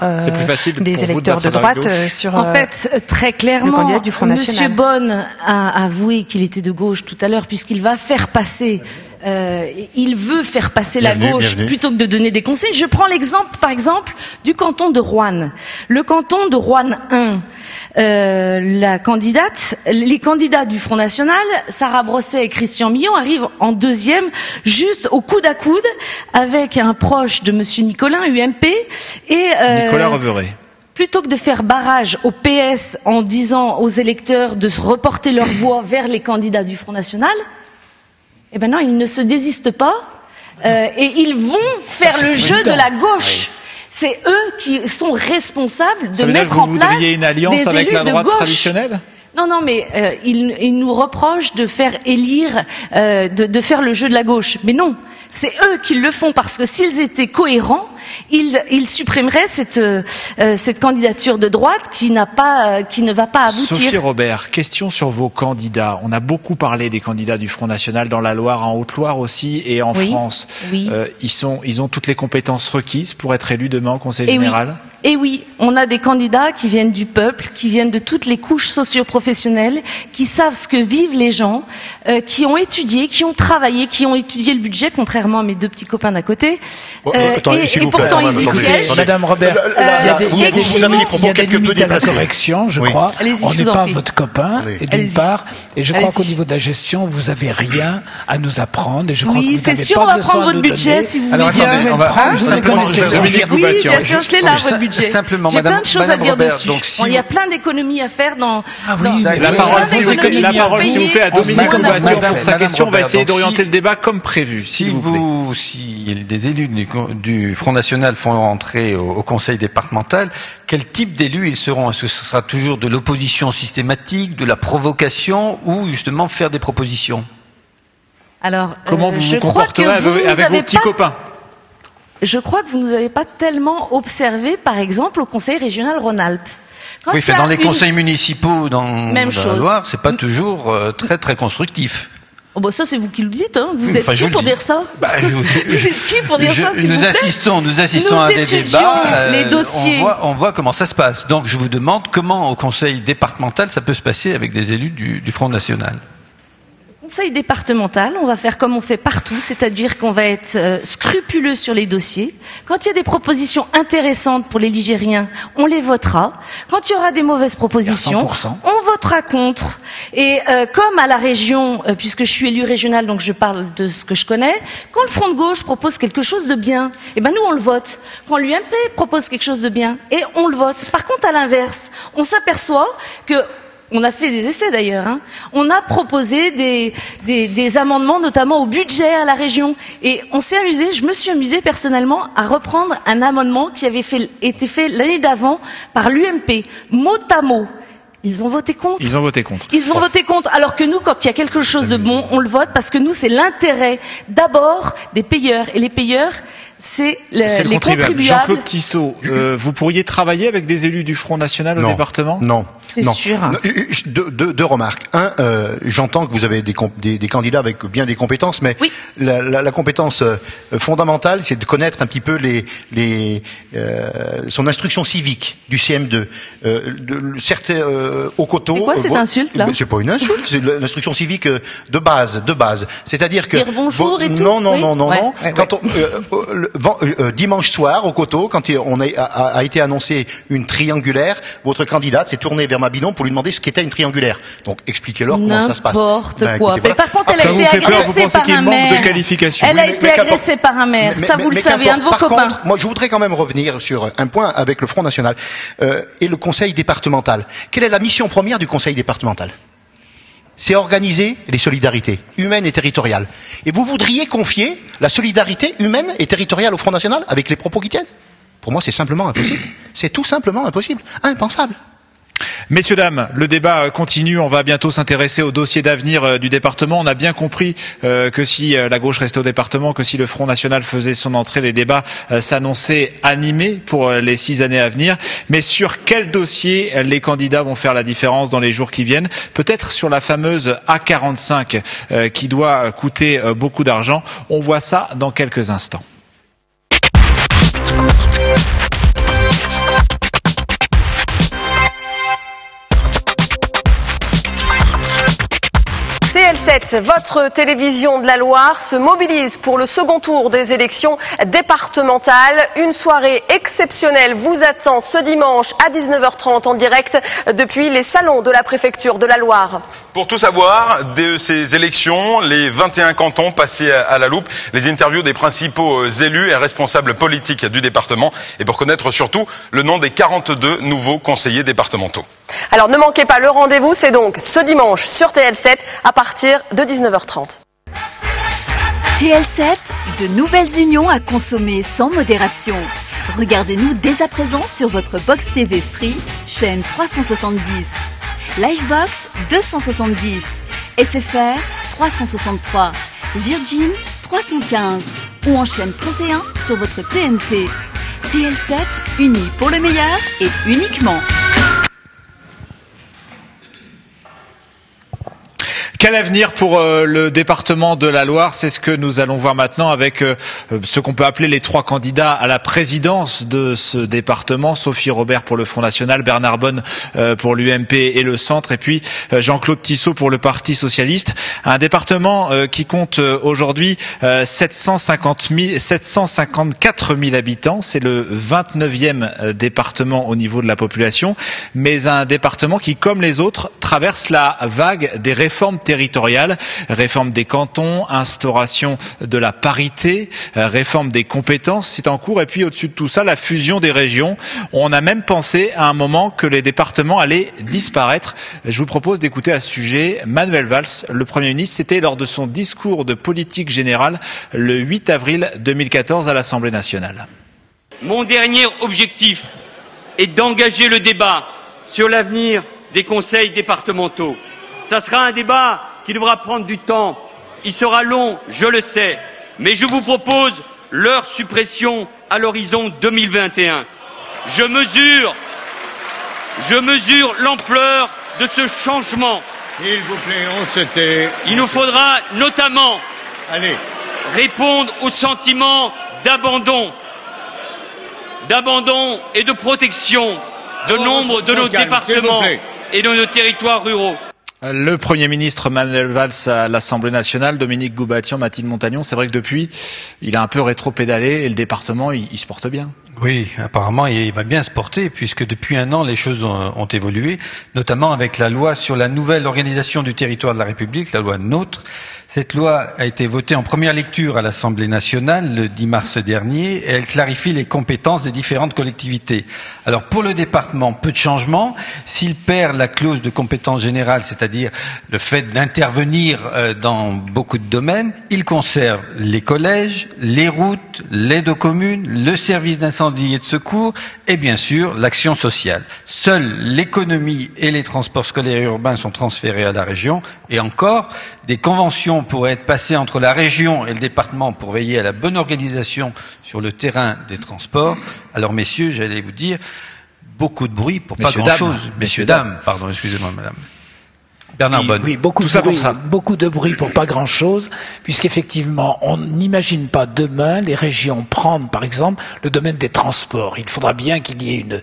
S3: des électeurs de droite sur
S6: en fait, très clairement,
S3: le candidat du Front National.
S6: Monsieur Bonne a avoué qu'il était de gauche tout à l'heure, puisqu'il va faire passer il veut faire passer la gauche plutôt que de donner des consignes. Je prends l'exemple, par exemple, du canton de Roanne. Le canton de Roanne 1, les candidats du Front National, Sarah Brosset et Christian Millon, arrivent en 2e, juste au coude à coude, avec un proche de monsieur Nicolin, UMP, et
S2: Nicolas Reveret.
S6: Plutôt que de faire barrage au PS en disant aux électeurs de se reporter leur voix vers les candidats du Front National, eh ben non, ils ne se désistent pas et ils vont faire le jeu de la gauche. C'est eux qui sont responsables de mettre en place
S2: une alliance avec la droite traditionnelle.
S6: Non, mais ils nous reprochent de faire élire, de faire le jeu de la gauche. Mais non, c'est eux qui le font parce que s'ils étaient cohérents, ils supprimeraient cette candidature de droite qui ne va pas aboutir.
S2: Sophie Robert, question sur vos candidats. On a beaucoup parlé des candidats du Front National dans la Loire, en Haute-Loire aussi et en France.
S6: Oui.
S2: Ils ont toutes les compétences requises pour être élus demain au Conseil général.
S6: Et oui, on a des candidats qui viennent du peuple, qui viennent de toutes les couches socio-professionnelles, qui savent ce que vivent les gens, qui ont étudié, qui ont travaillé, qui ont étudié le budget, contrairement à mes 2 petits copains d'à côté. Et pourtant ils y siègent.
S5: Madame Robert, il y a des limites à la correction, je crois. On n'est pas votre copain, et d'une part, et je crois qu'au niveau de la gestion, vous avez rien à nous apprendre, et je crois que vous n'avez pas de leçon à nous donner.
S6: Oui, c'est sûr, on va prendre votre budget si vous voulez bien.
S2: On va simplement
S6: Oui, bien sûr, je l'ai là, votre budget.
S7: Simplement,
S6: j'ai plein de choses à dire
S7: Robert,
S6: dessus.
S7: donc, si
S6: il y a plein d'économies à faire dans.
S2: La parole, s'il vous plaît, à Dominique Goubatture pour sa question. On va essayer d'orienter le débat comme prévu.
S7: Si des élus du Front National font entrer au Conseil départemental, quel type d'élus ils seront? Est-ce que ce sera toujours de l'opposition systématique, de la provocation, ou justement faire des propositions?
S6: Alors,
S2: comment vous vous comporterez avec vos petits copains?
S6: Je crois que vous ne nous avez pas tellement observé, par exemple, au Conseil régional Rhône-Alpes.
S7: Oui, dans les conseils municipaux dans la Loire, c'est pas toujours très très constructif.
S6: Oh bah ça c'est vous qui le dites, hein. Vous êtes qui pour dire ça? Vous êtes qui pour dire ça, s'il vous plaît?
S7: Nous assistons à des débats.
S6: Les dossiers.
S7: On voit comment ça se passe. Donc je vous demande comment au Conseil départemental ça peut se passer avec des élus du Front National.
S6: Conseil départemental, on va faire comme on fait partout, c'est-à-dire qu'on va être scrupuleux sur les dossiers. Quand il y a des propositions intéressantes pour les Ligériens, on les votera. Quand il y aura des mauvaises propositions, on votera contre. Et comme à la région, puisque je suis élu régional, donc je parle de ce que je connais, quand le Front de gauche propose quelque chose de bien, eh ben nous on le vote. Quand l'UMP propose quelque chose de bien, et on le vote. Par contre, à l'inverse, on s'aperçoit que on a fait des essais d'ailleurs. Hein. On a proposé des amendements, notamment au budget à la région. Et on s'est amusé, je me suis amusée personnellement à reprendre un amendement qui avait été fait l'année d'avant par l'UMP, mot à mot. Ils ont voté contre.
S2: Ils ont voté contre.
S6: Ils ont voté contre. Alors que nous, quand il y a quelque chose de bon, on le vote parce que nous, c'est l'intérêt d'abord des payeurs. Et les payeurs, c'est les contribuables.
S2: Jean-Claude Tissot, vous pourriez travailler avec des élus du Front National au département?
S4: Non.
S6: C'est sûr.
S4: Non, deux remarques. J'entends que vous avez des candidats avec bien des compétences, mais oui. la compétence fondamentale, c'est de connaître un petit peu son instruction civique du CM2. Certains au coteau.
S6: C'est quoi cette insulte là?
S4: C'est pas une insulte, c'est l'instruction civique de base. C'est-à-dire que
S6: dire bonjour et tout.
S4: Non. Quand dimanche soir au coteau, quand on a été annoncé une triangulaire, votre candidate s'est tournée vers Mabilon pour lui demander ce qu'était une triangulaire. Donc expliquez-leur comment ça se passe.
S6: N'importe quoi.
S4: Écoutez,
S6: mais par contre, elle a été agressée par un maire. Elle a été agressée par un maire. Ça, vous le savez, un de vos copains. Par contre,
S4: moi, je voudrais quand même revenir sur un point avec le Front National et le Conseil départemental. Quelle est la mission première du Conseil départemental? C'est organiser les solidarités humaines et territoriales. Et vous voudriez confier la solidarité humaine et territoriale au Front National avec les propos qui tiennent? Pour moi, c'est simplement impossible. C'est tout simplement impossible. Impensable.
S2: Messieurs, dames, le débat continue. On va bientôt s'intéresser au dossier d'avenir du département. On a bien compris que si la gauche restait au département, que si le Front National faisait son entrée, les débats s'annonçaient animés pour les 6 années à venir. Mais sur quel dossier les candidats vont faire la différence dans les jours qui viennent? Peut-être sur la fameuse A45 qui doit coûter beaucoup d'argent. On voit ça dans quelques instants.
S8: TL7, votre télévision de la Loire se mobilise pour le second tour des élections départementales. Une soirée exceptionnelle vous attend ce dimanche à 19h30 en direct depuis les salons de la préfecture de la Loire.
S9: Pour tout savoir de ces élections, les 21 cantons passés à la loupe, les interviews des principaux élus et responsables politiques du département et pour connaître surtout le nom des 42 nouveaux conseillers départementaux.
S8: Alors ne manquez pas le rendez-vous, c'est donc ce dimanche sur TL7 à partir de 19h30.
S10: TL7, de nouvelles unions à consommer sans modération. Regardez-nous dès à présent sur votre Box TV Free, chaîne 370. Livebox 270. SFR 363. Virgin 315. Ou en chaîne 31 sur votre TNT. TL7, unis pour le meilleur et uniquement.
S2: Quel avenir pour le département de la Loire? C'est ce que nous allons voir maintenant avec ce qu'on peut appeler les 3 candidats à la présidence de ce département. Sophie Robert pour le Front National, Bernard Bonne pour l'UMP et le Centre, et puis Jean-Claude Tissot pour le Parti Socialiste. Un département qui compte aujourd'hui 754 000 habitants. C'est le 29e département au niveau de la population, mais un département qui, comme les autres, traverse la vague des réformes territoriale, réforme des cantons, instauration de la parité, réforme des compétences, c'est en cours. Et puis au-dessus de tout ça, la fusion des régions. On a même pensé à un moment que les départements allaient disparaître. Je vous propose d'écouter à ce sujet Manuel Valls, le Premier ministre. C'était lors de son discours de politique générale le 8 avril 2014 à l'Assemblée nationale.
S11: Mon dernier objectif est d'engager le débat sur l'avenir des conseils départementaux. Ça sera un débat qui devra prendre du temps. Il sera long, je le sais, mais je vous propose leur suppression à l'horizon 2021. Je mesure l'ampleur de ce changement.
S12: S'il vous plaît, on se tait.
S11: Il nous faudra notamment répondre au sentiment d'abandon et de protection de nombre de nos départements et de nos territoires ruraux.
S2: Le Premier ministre Manuel Valls à l'Assemblée nationale, Dominique Goubatian, Mathilde Montagnon, c'est vrai que depuis, il a un peu rétro-pédalé et le département, il se porte bien.
S7: Oui, apparemment, il va bien se porter puisque depuis 1 an, les choses ont évolué, notamment avec la loi sur la nouvelle organisation du territoire de la République, la loi NOTRe. Cette loi a été votée en première lecture à l'Assemblée nationale le 10 mars dernier et elle clarifie les compétences des différentes collectivités. Alors pour le département, peu de changements. S'il perd la clause de compétence générale, c'est-à-dire le fait d'intervenir dans beaucoup de domaines, il conserve les collèges, les routes, l'aide aux communes, le service d'incendie et de secours et bien sûr l'action sociale. Seules l'économie et les transports scolaires et urbains sont transférés à la région et encore des conventions décision pourrait être passée entre la région et le département pour veiller à la bonne organisation sur le terrain des transports, alors messieurs, j'allais vous dire, beaucoup de bruit pour pas grand-chose. Messieurs, dames, pardon, excusez-moi madame. Bernard Bonne.
S5: Oui, beaucoup de bruit pour pas grand-chose, puisqu'effectivement, on n'imagine pas demain les régions prendre, par exemple, le domaine des transports. Il faudra bien qu'il y ait une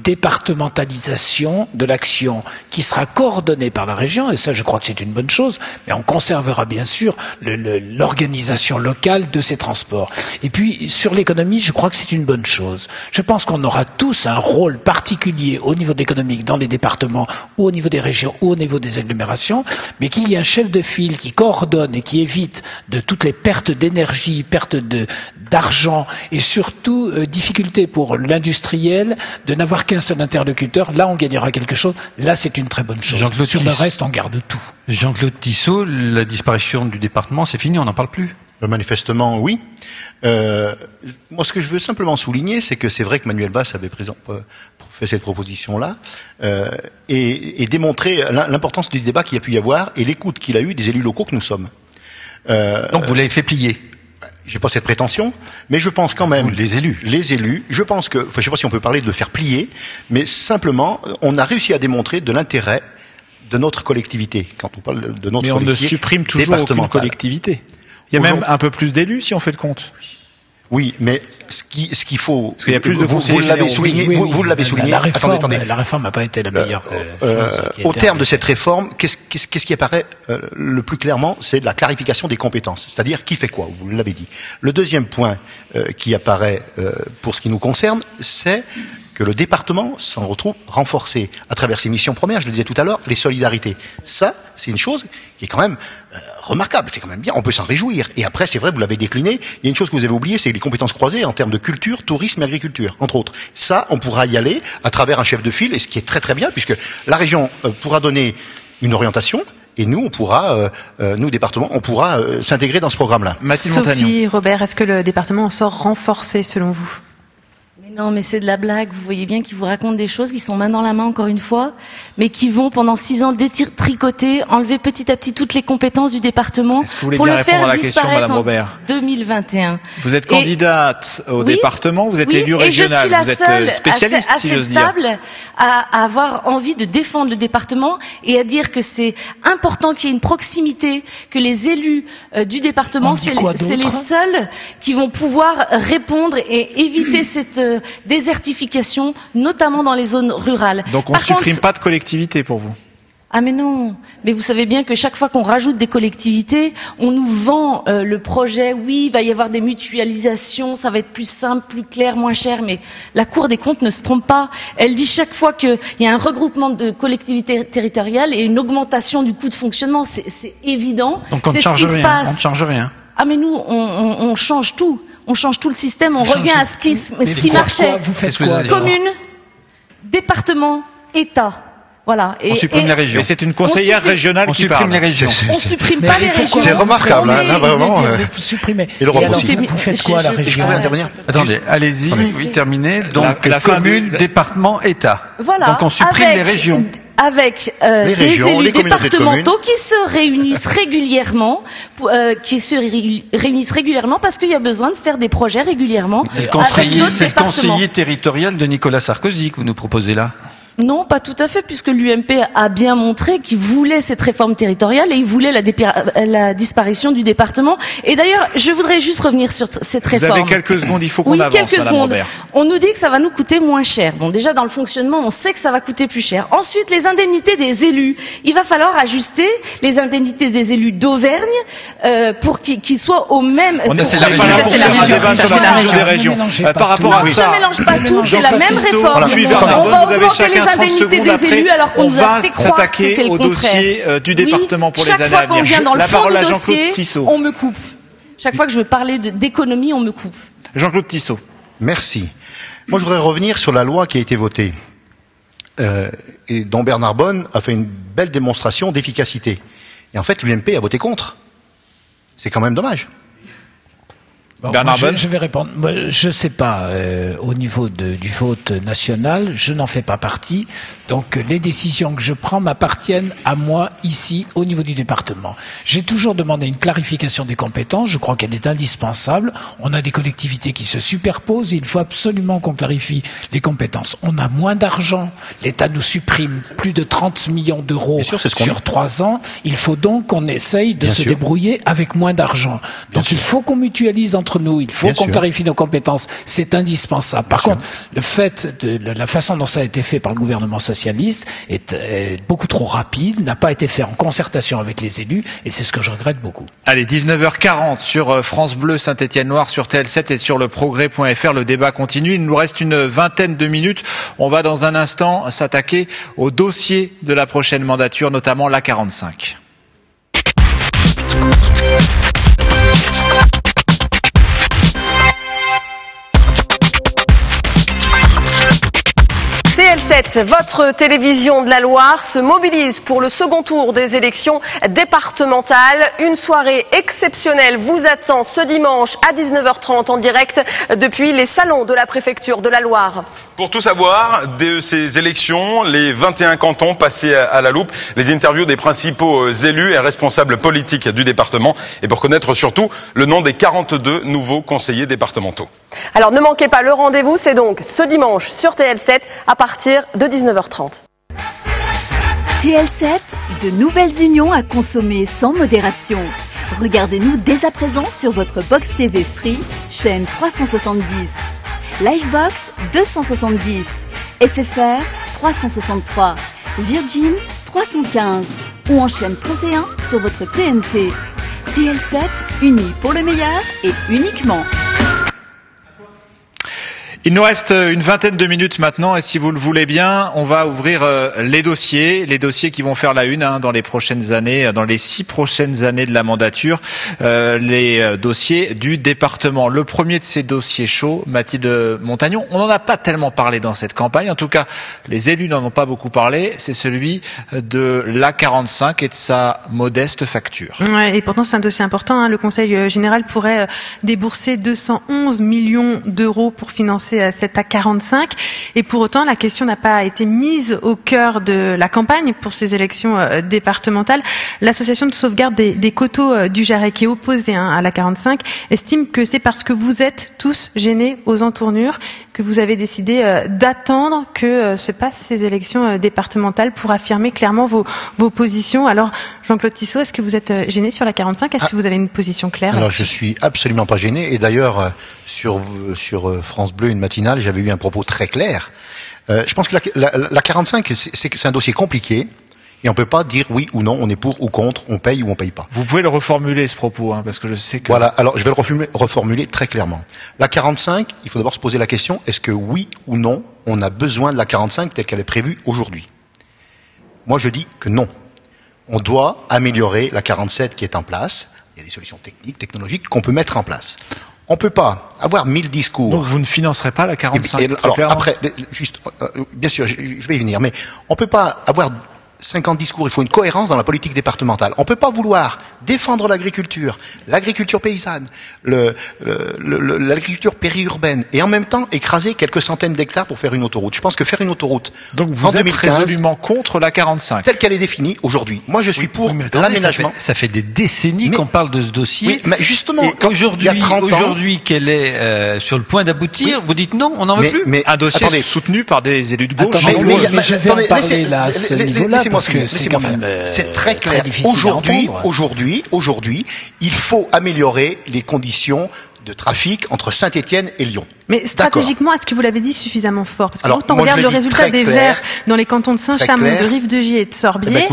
S5: départementalisation de l'action qui sera coordonnée par la région, et ça je crois que c'est une bonne chose, mais on conservera bien sûr l'organisation locale de ces transports. Et puis sur l'économie, je crois que c'est une bonne chose. Je pense qu'on aura tous un rôle particulier au niveau de l'économique dans les départements, ou au niveau des régions, ou au niveau des agglomérations, mais qu'il y ait un chef de file qui coordonne et qui évite de toutes les pertes d'énergie, pertes d'argent, et surtout difficultés pour l'industriel de n'avoir qu'un seul interlocuteur. Là, on gagnera quelque chose. Là, c'est une très bonne chose. Sur le reste, on garde tout.
S7: Jean-Claude Tissot, la disparition du département, c'est fini, on n'en parle plus.
S4: Manifestement, oui. Moi, ce que je veux simplement souligner, c'est que c'est vrai que Manuel Valls avait fait cette proposition-là et démontré l'importance du débat qu'il y a pu y avoir et l'écoute qu'il a eu des élus locaux que nous sommes.
S7: Donc, vous l'avez fait plier.
S4: J'ai pas cette prétention, mais je pense quand même...
S7: Les élus, je pense que... Enfin,
S4: je sais pas si on peut parler de le faire plier, mais simplement, on a réussi à démontrer de l'intérêt de notre collectivité, quand on parle de notre collectivité.
S2: Mais on ne supprime toujours aucune collectivité. Il y a même un peu plus d'élus, si on fait le compte.
S4: Oui, mais ce qu'il faut...
S2: Parce qu'il y a plus de
S4: vous l'avez souligné, vous l'avez souligné.
S5: La réforme n'a pas été la meilleure.
S4: Au terme de cette réforme, qu'est-ce qui apparaît le plus clairement, c'est la clarification des compétences. C'est-à-dire qui fait quoi, vous l'avez dit. Le deuxième point qui apparaît pour ce qui nous concerne, c'est que le département s'en retrouve renforcé à travers ses missions premières, je le disais tout à l'heure, les solidarités. Ça, c'est une chose qui est quand même remarquable, c'est quand même bien, on peut s'en réjouir. Et après, c'est vrai, vous l'avez décliné, il y a une chose que vous avez oubliée, c'est les compétences croisées en termes de culture, tourisme et agriculture, entre autres. Ça, on pourra y aller à travers un chef de file, et ce qui est très très bien, puisque la région pourra donner une orientation, et nous, on pourra, nous, département, on pourra s'intégrer dans ce programme-là.
S3: Mathilde Montagnon. Sophie, Robert, est-ce que le département en sort renforcé selon vous ?
S6: Non, mais c'est de la blague. Vous voyez bien qu'ils vous racontent des choses qui sont main dans la main, encore une fois, mais qui vont pendant 6 ans détricoter, enlever petit à petit toutes les compétences du département
S2: pour le faire disparaître en 2021. Vous êtes candidate au département, vous êtes élue régionale, vous êtes spécialiste, si j'ose dire.
S6: À cette table, à avoir envie de défendre le département et à dire que c'est important qu'il y ait une proximité, que les élus du département, c'est les seuls qui vont pouvoir répondre et éviter cette désertification, notamment dans les zones rurales.
S2: Donc on ne supprime pas de collectivité pour vous?
S6: Ah mais non, mais vous savez bien que chaque fois qu'on rajoute des collectivités, on nous vend le projet, oui, il va y avoir des mutualisations, ça va être plus simple, plus clair, moins cher, mais la Cour des comptes ne se trompe pas. Elle dit chaque fois qu'il y a un regroupement de collectivités territoriales et une augmentation du coût de fonctionnement, c'est évident.
S7: Donc on ne change rien.
S6: Ah mais nous, on change tout. On change tout le système, on revient à ce qui marchait.
S5: Vous faites quoi,
S6: commune, département, État. Voilà.
S2: On supprime les régions. Et c'est une conseillère régionale qui parle.
S7: On supprime les régions.
S6: On supprime pas les régions.
S4: C'est remarquable, hein, vraiment.
S5: Vous supprimez.
S4: Et l'Europe aussi.
S5: Vous faites quoi, la région?
S7: Attendez, allez-y, oui, terminez. Donc, la commune, département, État.
S6: Voilà.
S7: Donc, on supprime les régions.
S6: Avec des élus départementaux qui se réunissent régulièrement, parce qu'il y a besoin de faire des projets régulièrement.
S7: C'est le conseiller territorial de Nicolas Sarkozy que vous nous proposez là.
S6: Non, pas tout à fait, puisque l'UMP a bien montré qu'il voulait cette réforme territoriale et il voulait la disparition du département. Et d'ailleurs, je voudrais juste revenir sur cette réforme.
S2: Vous avez quelques secondes, il faut qu'on avance,
S6: quelques
S2: Madame
S6: secondes.
S2: Robert.
S6: On nous dit que ça va nous coûter moins cher. Bon, déjà, dans le fonctionnement, on sait que ça va coûter plus cher. Ensuite, les indemnités des élus. Il va falloir ajuster les indemnités des élus d'Auvergne pour qu'ils soient au même...
S2: C'est la débat sur la fusion des régions. Par rapport à ça...
S6: Je ne mélange pas tout, c'est la même réforme. On va augmenter les indemnités des élus alors qu'on nous a fait croire que c'était le contraire.
S2: On va s'attaquer au dossier du département pour les années à venir.
S6: Chaque fois qu'on vient dans le fond du dossier,
S2: Tissot.
S6: on me coupe. Chaque fois que je veux parler d'économie, on me coupe.
S2: Jean-Claude Tissot.
S4: Merci. Moi, je voudrais revenir sur la loi qui a été votée et dont Bernard Bonne a fait une belle démonstration d'efficacité. Et en fait, l'UMP a voté contre. C'est quand même dommage.
S5: Bon,
S2: Bernard Bonne.
S5: Je vais répondre. Moi, je sais pas, au niveau du vote national, je n'en fais pas partie. Donc, les décisions que je prends m'appartiennent à moi, ici, au niveau du département. J'ai toujours demandé une clarification des compétences. Je crois qu'elle est indispensable. On a des collectivités qui se superposent. Il faut absolument qu'on clarifie les compétences. On a moins d'argent. L'État nous supprime plus de 30 millions d'euros sur 3 ans. Il faut donc qu'on essaye de se débrouiller avec moins d'argent. Donc, il faut qu'on mutualise entre nous, il faut qu'on clarifie nos compétences, c'est indispensable. Par contre, le fait de la façon dont ça a été fait par le gouvernement socialiste est beaucoup trop rapide, n'a pas été fait en concertation avec les élus, et c'est ce que je regrette beaucoup.
S2: Allez, 19h40 sur France Bleu Saint-Étienne-Loire, sur TL7 et sur le progrès.fr. Le débat continue. Il nous reste une vingtaine de minutes. On va dans un instant s'attaquer au dossier de la prochaine mandature, notamment l'A45.
S8: TL7, votre télévision de la Loire se mobilise pour le second tour des élections départementales. Une soirée exceptionnelle vous attend ce dimanche à 19h30 en direct depuis les salons de la préfecture de la Loire.
S9: Pour tout savoir de ces élections, les 21 cantons passés à la loupe, les interviews des principaux élus et responsables politiques du département, et pour connaître surtout le nom des 42 nouveaux conseillers départementaux.
S8: Alors ne manquez pas le rendez-vous, c'est donc ce dimanche sur TL7 à partir de 19h30.
S10: TL7, de nouvelles unions à consommer sans modération. Regardez-nous dès à présent sur votre Box TV Free, chaîne 370. Livebox 270. SFR 363. Virgin 315. Ou en chaîne 31 sur votre TNT. TL7, unis pour le meilleur et uniquement.
S2: Il nous reste une vingtaine de minutes maintenant et si vous le voulez bien, on va ouvrir les dossiers qui vont faire la une dans les prochaines années, dans les 6 prochaines années de la mandature, les dossiers du département. Le premier de ces dossiers chauds, Mathilde Montagnon, on n'en a pas tellement parlé dans cette campagne, en tout cas les élus n'en ont pas beaucoup parlé, c'est celui de l'A45 et de sa modeste facture.
S3: Ouais, et pourtant c'est un dossier important, le Conseil général pourrait débourser 211 millions d'euros pour financer cette A45 et pour autant la question n'a pas été mise au cœur de la campagne pour ces élections départementales. L'association de sauvegarde des coteaux du Jarret qui est opposée à l'A45 estime que c'est parce que vous êtes tous gênés aux entournures que vous avez décidé d'attendre que se passent ces élections départementales pour affirmer clairement vos positions. Alors Jean-Claude Tissot, est-ce que vous êtes gêné sur l'A45 ? Est-ce que vous avez une position claire ?
S4: Alors je suis absolument pas gêné et d'ailleurs sur France Bleu, une matinale, j'avais eu un propos très clair. Je pense que la 45, c'est un dossier compliqué et on peut pas dire oui ou non, on est pour ou contre, on paye ou on paye pas.
S2: Vous pouvez le reformuler ce propos, parce que je sais que...
S4: Voilà, alors je vais le reformuler très clairement. La 45, il faut d'abord se poser la question, est-ce que oui ou non, on a besoin de la 45 telle qu'elle est prévue aujourd'hui ? Moi je dis que non. On doit améliorer la 47 qui est en place. Il y a des solutions techniques, technologiques qu'on peut mettre en place. On peut pas avoir 1000 discours.
S2: Donc vous ne financerez pas la 45
S4: alors après, juste, bien sûr, je vais y venir, mais on peut pas avoir 50 discours, il faut une cohérence dans la politique départementale. On peut pas vouloir défendre l'agriculture paysanne, l'agriculture périurbaine, et en même temps écraser quelques centaines d'hectares pour faire une autoroute. Je pense que faire une autoroute,
S2: donc vous êtes résolument contre la 45,
S4: telle qu'elle est définie aujourd'hui. Moi, je suis pour l'aménagement.
S7: Ça fait des décennies qu'on parle de ce dossier.
S4: Oui, mais justement,
S7: aujourd'hui qu'elle est sur le point d'aboutir, vous dites non, on n'en veut plus.
S2: Mais un dossier soutenu par des élus de gauche.
S5: Mais je vais en parler là à ce niveau-là. Parce que c'est quand même
S4: c'est très clair. Aujourd'hui, il faut améliorer les conditions de trafic entre Saint-Étienne et Lyon.
S3: Mais stratégiquement, est-ce que vous l'avez dit suffisamment fort ? Parce que quand on regarde le résultat des Verts dans les cantons de Saint-Chamond, de Rive-de-Gier et de Sorbier,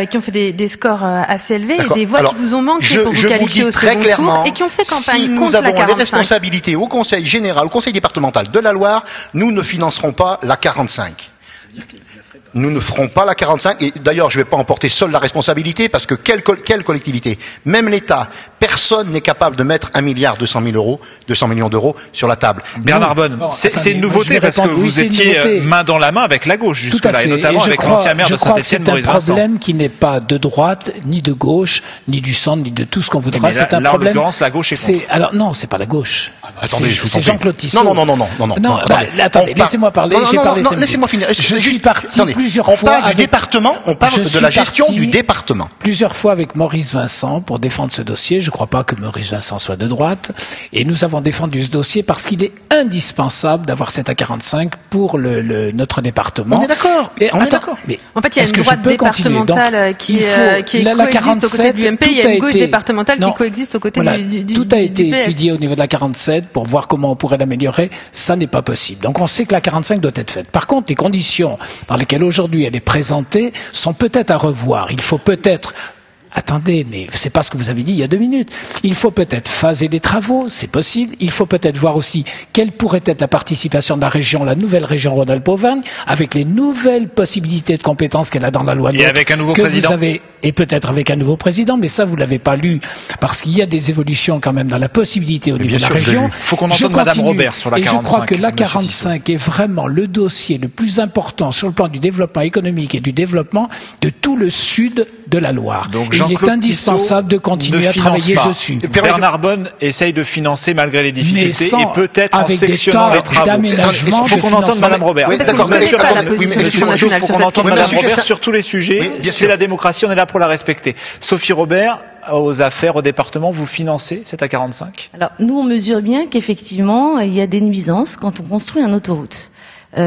S3: qui ont fait des scores assez élevés et des voix qui vous ont manqué pour vous qualifier au second tour et qui ont fait campagne contre la 45. Si nous avons les
S4: responsabilités au Conseil général, au Conseil départemental de la Loire, nous ne financerons pas la 45. C'est-à-dire qu'il ne la ferait pas. nous ne ferons pas la 45, et d'ailleurs je ne vais pas en porter seul la responsabilité, parce que quelle collectivité, même l'État, personne n'est capable de mettre 1,2 milliard d'euros sur la table.
S2: Bernard Bonne, c'est une nouveauté parce que vous étiez main dans la main avec la gauche jusque-là, et notamment avec l'ancien maire de Saint-Étienne, Maurice Vincent.
S5: C'est un problème qui n'est pas de droite, ni de gauche, ni du centre, ni de tout ce qu'on voudra. C'est un problème.
S2: En l'occurrence, la gauche est contre.
S5: Alors non, c'est pas la gauche.
S4: Attendez,
S5: c'est Jean-Claude Tissot.
S4: Non,
S5: attendez, laissez-moi parler. J'ai parlé.
S4: Laissez-moi finir.
S5: Je suis parti plusieurs fois.
S4: On parle du département, on parle de la gestion du département.
S5: Plusieurs fois avec Maurice Vincent pour défendre ce dossier. Je ne crois pas que Maurice Vincent soit de droite. Et nous avons défendu ce dossier parce qu'il est indispensable d'avoir cet A45 pour notre département.
S4: On est d'accord.
S5: On est d'accord.
S3: Mais en fait, il y a une droite départementale qui coexiste aux côtés du MP. Il y a une gauche départementale qui coexiste aux côtés du
S5: Tout a été
S3: PS.
S5: étudié au niveau de la 47 pour voir comment on pourrait l'améliorer. Ça n'est pas possible. Donc on sait que la 45 doit être faite. Par contre, les conditions dans lesquelles aujourd'hui elle est présentée sont peut-être à revoir. Il faut peut-être... Attendez, mais c'est pas ce que vous avez dit il y a 2 minutes. Il faut peut-être phaser les travaux, c'est possible. Il faut peut-être voir aussi quelle pourrait être la participation de la région, la nouvelle région Rhône-Alpes-Auvergne, avec les nouvelles possibilités de compétences qu'elle a dans la loi.
S2: Et avec un nouveau président.
S5: Et peut-être avec un nouveau président, mais ça vous l'avez pas lu, parce qu'il y a des évolutions quand même dans la possibilité au niveau de la région.
S2: Il faut qu'on entende Madame Robert sur la 45.
S5: Et je crois que la 45 est vraiment le dossier le plus important sur le plan du développement économique et du développement de tout le sud de la Loire.
S2: Donc
S5: il est indispensable de continuer à travailler dessus.
S2: Bernard Bonne essaye de financer malgré les difficultés et peut-être en
S5: avec
S2: sectionnant les travaux.
S5: Il
S2: faut qu'on entende Madame Robert.
S3: Oui, d'accord.
S2: Il faut qu'on entende Madame Robert sur tous les sujets. C'est la démocratie, on est là pour la respecter. Sophie Robert, aux affaires, au département, vous financez cet A45 ?
S6: Alors, nous, on mesure bien qu'effectivement, il y a des nuisances quand on construit une autoroute. Tout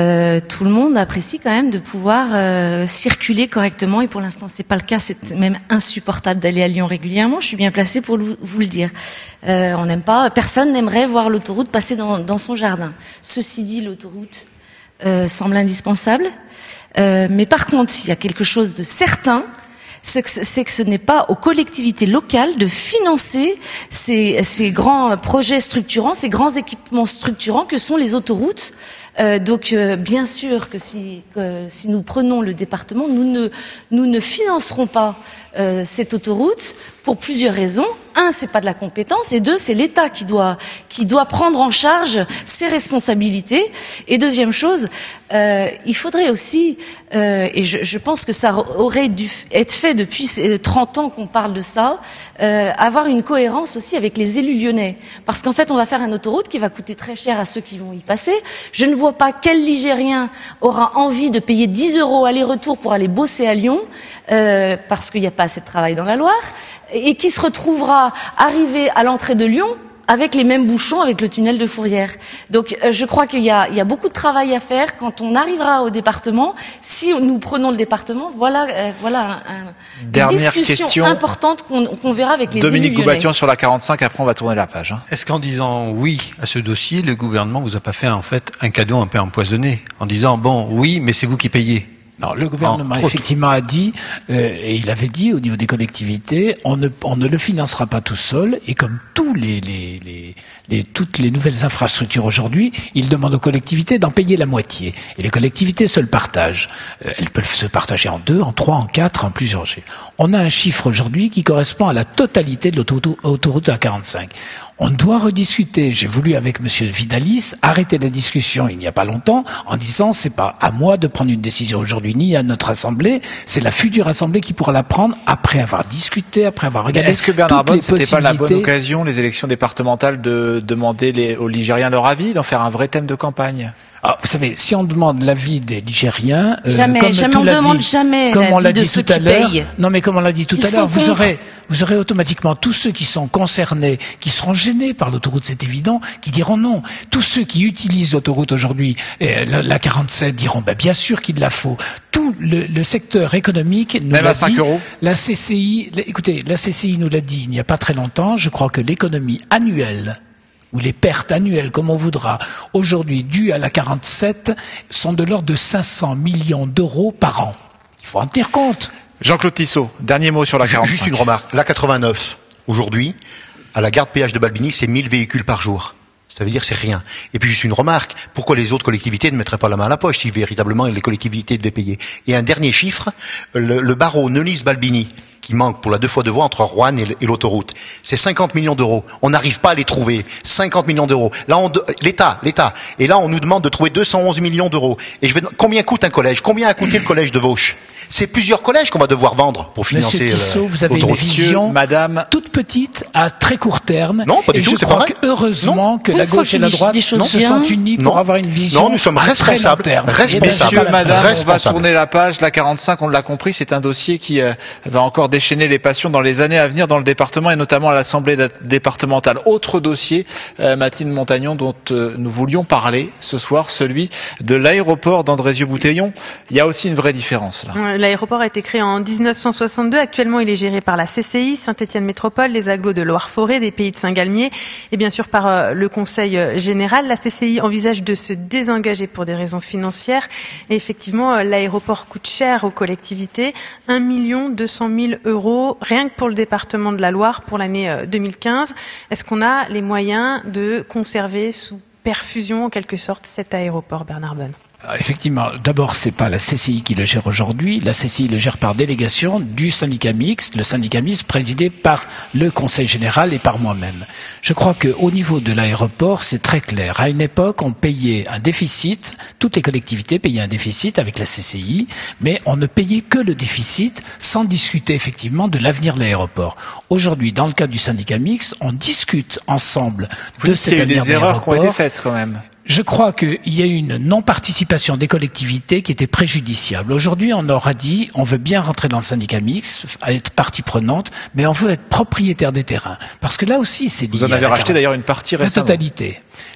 S6: le monde apprécie quand même de pouvoir circuler correctement, et pour l'instant c'est pas le cas. C'est même insupportable d'aller à Lyon régulièrement. Je suis bien placée pour vous le dire. On n'aime pas, personne n'aimerait voir l'autoroute passer dans son jardin. Ceci dit, l'autoroute semble indispensable, mais par contre il y a quelque chose de certain, c'est que ce n'est pas aux collectivités locales de financer ces grands projets structurants, ces grands équipements structurants que sont les autoroutes. Donc bien sûr que si nous prenons le département, nous ne financerons pas cette autoroute pour plusieurs raisons. Un, c'est pas de la compétence, et deux, c'est l'État qui doit prendre en charge ses responsabilités. Et deuxième chose, il faudrait aussi, et je pense que ça aurait dû être fait depuis 30 ans qu'on parle de ça, avoir une cohérence aussi avec les élus lyonnais. Parce qu'en fait, on va faire une autoroute qui va coûter très cher à ceux qui vont y passer. Je ne vois pas quel Ligérien aura envie de payer 10 € aller-retour pour aller bosser à Lyon, parce qu'il n'y a pas assez de travail dans la Loire, et qui se retrouvera arrivé à l'entrée de Lyon avec les mêmes bouchons avec le tunnel de Fourvière. Donc je crois qu'il y a beaucoup de travail à faire quand on arrivera au département. Si nous prenons le département, voilà une discussion importante qu'on verra avec les élus lyonnais.
S2: Dominique Goubatian sur la 45, après on va tourner la page.
S7: Est-ce qu'en disant oui à ce dossier, le gouvernement vous a pas fait en fait un cadeau un peu empoisonné en disant bon oui mais c'est vous qui payez?
S5: Non, le gouvernement effectivement a dit, et il avait dit au niveau des collectivités, on ne le financera pas tout seul, et comme toutes les nouvelles infrastructures aujourd'hui, il demande aux collectivités d'en payer la moitié. Et les collectivités se le partagent. Elles peuvent se partager en 2, en 3, en 4, en plusieurs. On a un chiffre aujourd'hui qui correspond à la totalité de l'autoroute A45. On doit rediscuter. J'ai voulu, avec Monsieur Vidalis, arrêter la discussion il n'y a pas longtemps en disant c'est pas à moi de prendre une décision aujourd'hui ni à notre Assemblée, c'est la future Assemblée qui pourra la prendre après avoir discuté, après avoir regardé.
S2: Est-ce que Bernard Bonne, c'était pas la bonne occasion, les élections départementales, de demander aux Ligériens leur avis, d'en faire un vrai thème de campagne?
S5: Ah, vous savez, si on demande l'avis des Ligériens,
S6: jamais on ne demande jamais l'avis de ceux qui payent.
S5: Non, mais comme on l'a dit tout à l'heure, vous aurez automatiquement tous ceux qui sont concernés, qui seront gênés par l'autoroute, c'est évident, qui diront non. Tous ceux qui utilisent l'autoroute aujourd'hui, la 47, diront bien sûr qu'il la faut. Tout le secteur économique nous l'a dit. La CCI, écoutez, la CCI nous l'a dit il n'y a pas très longtemps. Je crois que l'économie annuelle, ou les pertes annuelles, comme on voudra, aujourd'hui dues à la 47, sont de l'ordre de 500 millions d'euros par an. Il faut en tenir compte.
S2: Jean-Claude Tissot, dernier mot sur la 45.
S4: Juste une remarque. La 89, aujourd'hui, à la gare de péage de Balbigny, c'est 1000 véhicules par jour. Ça veut dire c'est rien. Et puis juste une remarque, pourquoi les autres collectivités ne mettraient pas la main à la poche si véritablement les collectivités devaient payer? Et un dernier chiffre, le barreau Neuilly-Balbini, qui manque pour la 2 fois 2 voies entre Roanne et l'autoroute, c'est 50 millions d'euros. On n'arrive pas à les trouver. 50 millions d'euros. Là, l'État. Et là, on nous demande de trouver 211 millions d'euros. Et combien coûte un collège? Combien a coûté le collège de Vauche? C'est plusieurs collèges qu'on va devoir vendre pour financer.
S5: Monsieur Tissot, vous avez une vision toute petite à très court terme.
S4: Non, pas du
S5: tout.
S4: Et
S5: je crois heureusement que la gauche et la droite se sont unis pour avoir une vision.
S4: Non, nous sommes responsables.
S2: Messieurs, madame, on va tourner la page. La 45, on l'a compris, c'est un dossier qui va encore déchaîner les passions dans les années à venir dans le département et notamment à l'Assemblée départementale. Autre dossier, Mathilde Montagnon, dont nous voulions parler ce soir, celui de l'aéroport d'Andrézieux-Boutellon. Il y a aussi une vraie différence là.
S3: L'aéroport a été créé en 1962. Actuellement, il est géré par la CCI, Saint-Étienne Métropole, les agglos de Loire-Forêt, des Pays de Saint-Galmier et bien sûr par le Conseil général. La CCI envisage de se désengager pour des raisons financières. Et effectivement, l'aéroport coûte cher aux collectivités, 1 200 000 € rien que pour le département de la Loire pour l'année 2015. Est-ce qu'on a les moyens de conserver sous perfusion en quelque sorte cet aéroport, Bernard Bonne?
S5: Effectivement, d'abord, c'est pas la CCI qui le gère aujourd'hui. La CCI le gère par délégation du syndicat mixte, le syndicat mixte présidé par le Conseil général et par moi-même. Je crois qu'au niveau de l'aéroport, c'est très clair. À une époque, on payait un déficit, toutes les collectivités payaient un déficit avec la CCI, mais on ne payait que le déficit sans discuter effectivement de l'avenir de l'aéroport. Aujourd'hui, dans le cadre du syndicat mixte, on discute ensemble de cet avenir de l'aéroport.
S2: Il y a eu des erreurs qui ont été faites quand même.
S5: Je crois qu'il y a eu une non-participation des collectivités qui était préjudiciable. Aujourd'hui, on aura dit, on veut bien rentrer dans le syndicat mixte, être partie prenante, mais on veut être propriétaire des terrains. Parce que là aussi, c'est lié.
S2: Vous en avez racheté d'ailleurs une partie récemment.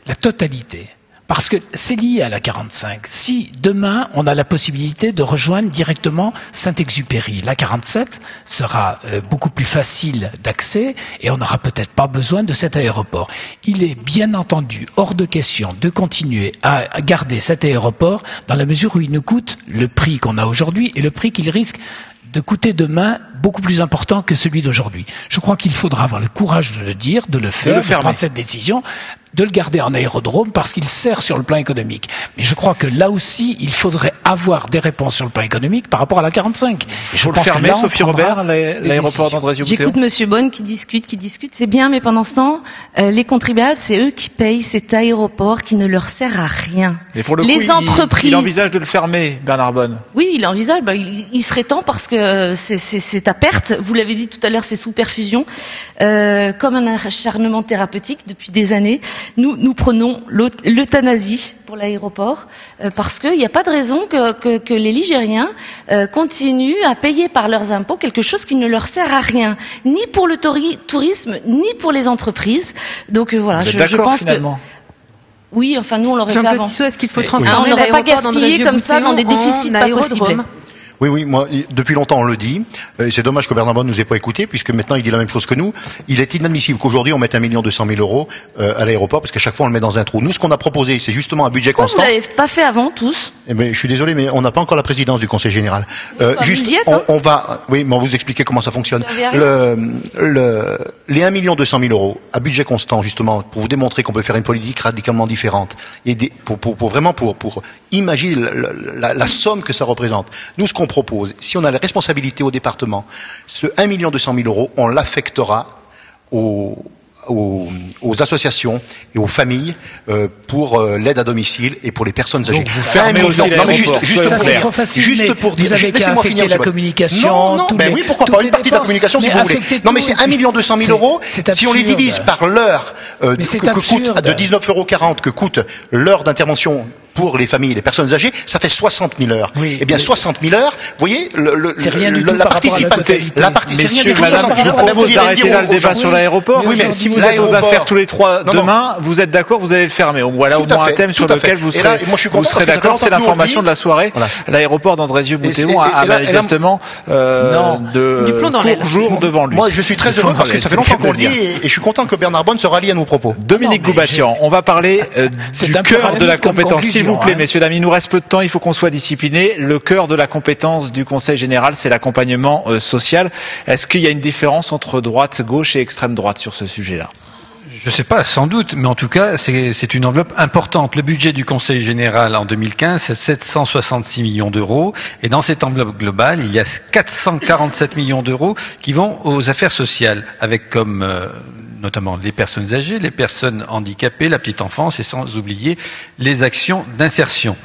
S5: La totalité. Parce que c'est lié à la 45. Si demain, on a la possibilité de rejoindre directement Saint-Exupéry, la 47 sera beaucoup plus facile d'accès et on n'aura peut-être pas besoin de cet aéroport. Il est bien entendu hors de question de continuer à garder cet aéroport dans la mesure où il nous coûte le prix qu'on a aujourd'hui et le prix qu'il risque de coûter demain beaucoup plus important que celui d'aujourd'hui. Je crois qu'il faudra avoir le courage de le dire, de le faire, de prendre cette décision, de le garder en aérodrome parce qu'il sert sur le plan économique. Mais je crois que là aussi, il faudrait avoir des réponses sur le plan économique par rapport à la 45.
S2: Et je pense fermer, que là, Sophie Robert, l'aéroport d'Andrézieux-Boutellon.
S6: J'écoute Monsieur Bonne qui discute, c'est bien, mais pendant ce temps, les contribuables, c'est eux qui payent cet aéroport qui ne leur sert à rien.
S2: Et pour le
S6: les
S2: coup,
S6: entreprises.
S2: Il envisage de le fermer, Bernard Bonne.
S6: Oui, il envisage. Il serait temps parce que c'est à perte. Vous l'avez dit tout à l'heure, c'est sous perfusion, comme un acharnement thérapeutique depuis des années. Nous prenons l'euthanasie pour l'aéroport parce qu'il n'y a pas de raison que les Ligériens continuent à payer par leurs impôts quelque chose qui ne leur sert à rien, ni pour le tourisme, ni pour les entreprises. Donc voilà, je pense finalement que oui, enfin nous on l'aurait fait avant.
S3: Tissot, est-ce qu'il faut transformer
S6: on n'aurait pas gaspillé comme ça dans des déficits pas possibles.
S4: Oui, moi, depuis longtemps on le dit. C'est dommage que Bernard Bonne nous ait pas écouté, puisque maintenant il dit la même chose que nous. Il est inadmissible qu'aujourd'hui on mette 1 200 000 € à l'aéroport, parce qu'à chaque fois on le met dans un trou. Nous, ce qu'on a proposé, c'est justement un budget constant.
S6: Vous l'avez pas fait avant tous.
S4: Eh ben, je suis désolé, mais on n'a pas encore la présidence du Conseil général. On va, oui, mais on va vous expliquer comment ça fonctionne. Les 1 200 000 € à budget constant, justement, pour vous démontrer qu'on peut faire une politique radicalement différente, et pour imaginer la somme que ça représente. Nous, ce qu'on propose, si on a la responsabilité au département, ce 1 200 000 €, on l'affectera aux associations et aux familles pour l'aide à domicile et pour les personnes âgées.
S5: Juste pour dire, laissez-moi finir
S4: la communication. Non, ben oui, pourquoi pas une partie de la communication si vous voulez. Non, mais c'est 1 200 000 €. Si on les divise par l'heure que coûte de 19,40 € que coûte l'heure d'intervention pour les familles et les personnes âgées, ça fait 60 000 heures.
S5: Oui,
S4: eh bien, 60 000 heures, vous voyez, la participation.
S2: Messieurs, madame, je propose d'arrêter là le débat sur l'aéroport. Oui, mais si vous êtes aux affaires tous les trois demain, vous êtes d'accord, vous allez le fermer. Voilà au moins un thème sur lequel vous serez d'accord, c'est l'information de la soirée. L'aéroport d'Andrézieux-Boutellon a manifestement de courts jours devant lui.
S4: Moi, je suis très heureux parce que ça fait longtemps qu'on le dit et je suis content que Bernard Bonne se rallie à nos propos.
S2: Dominique Goubatian, on va parler du cœur de la compétence. S'il vous plaît, messieurs, dames, il nous reste peu de temps, il faut qu'on soit discipliné. Le cœur de la compétence du Conseil général, c'est l'accompagnement social. Est-ce qu'il y a une différence entre droite, gauche et extrême droite sur ce sujet-là ?
S7: Je sais pas, sans doute, mais en tout cas, c'est une enveloppe importante. Le budget du Conseil général en 2015, c'est 766 millions d'euros. Et dans cette enveloppe globale, il y a 447 millions d'euros qui vont aux affaires sociales, avec comme notamment les personnes âgées, les personnes handicapées, la petite enfance et sans oublier les actions d'insertion.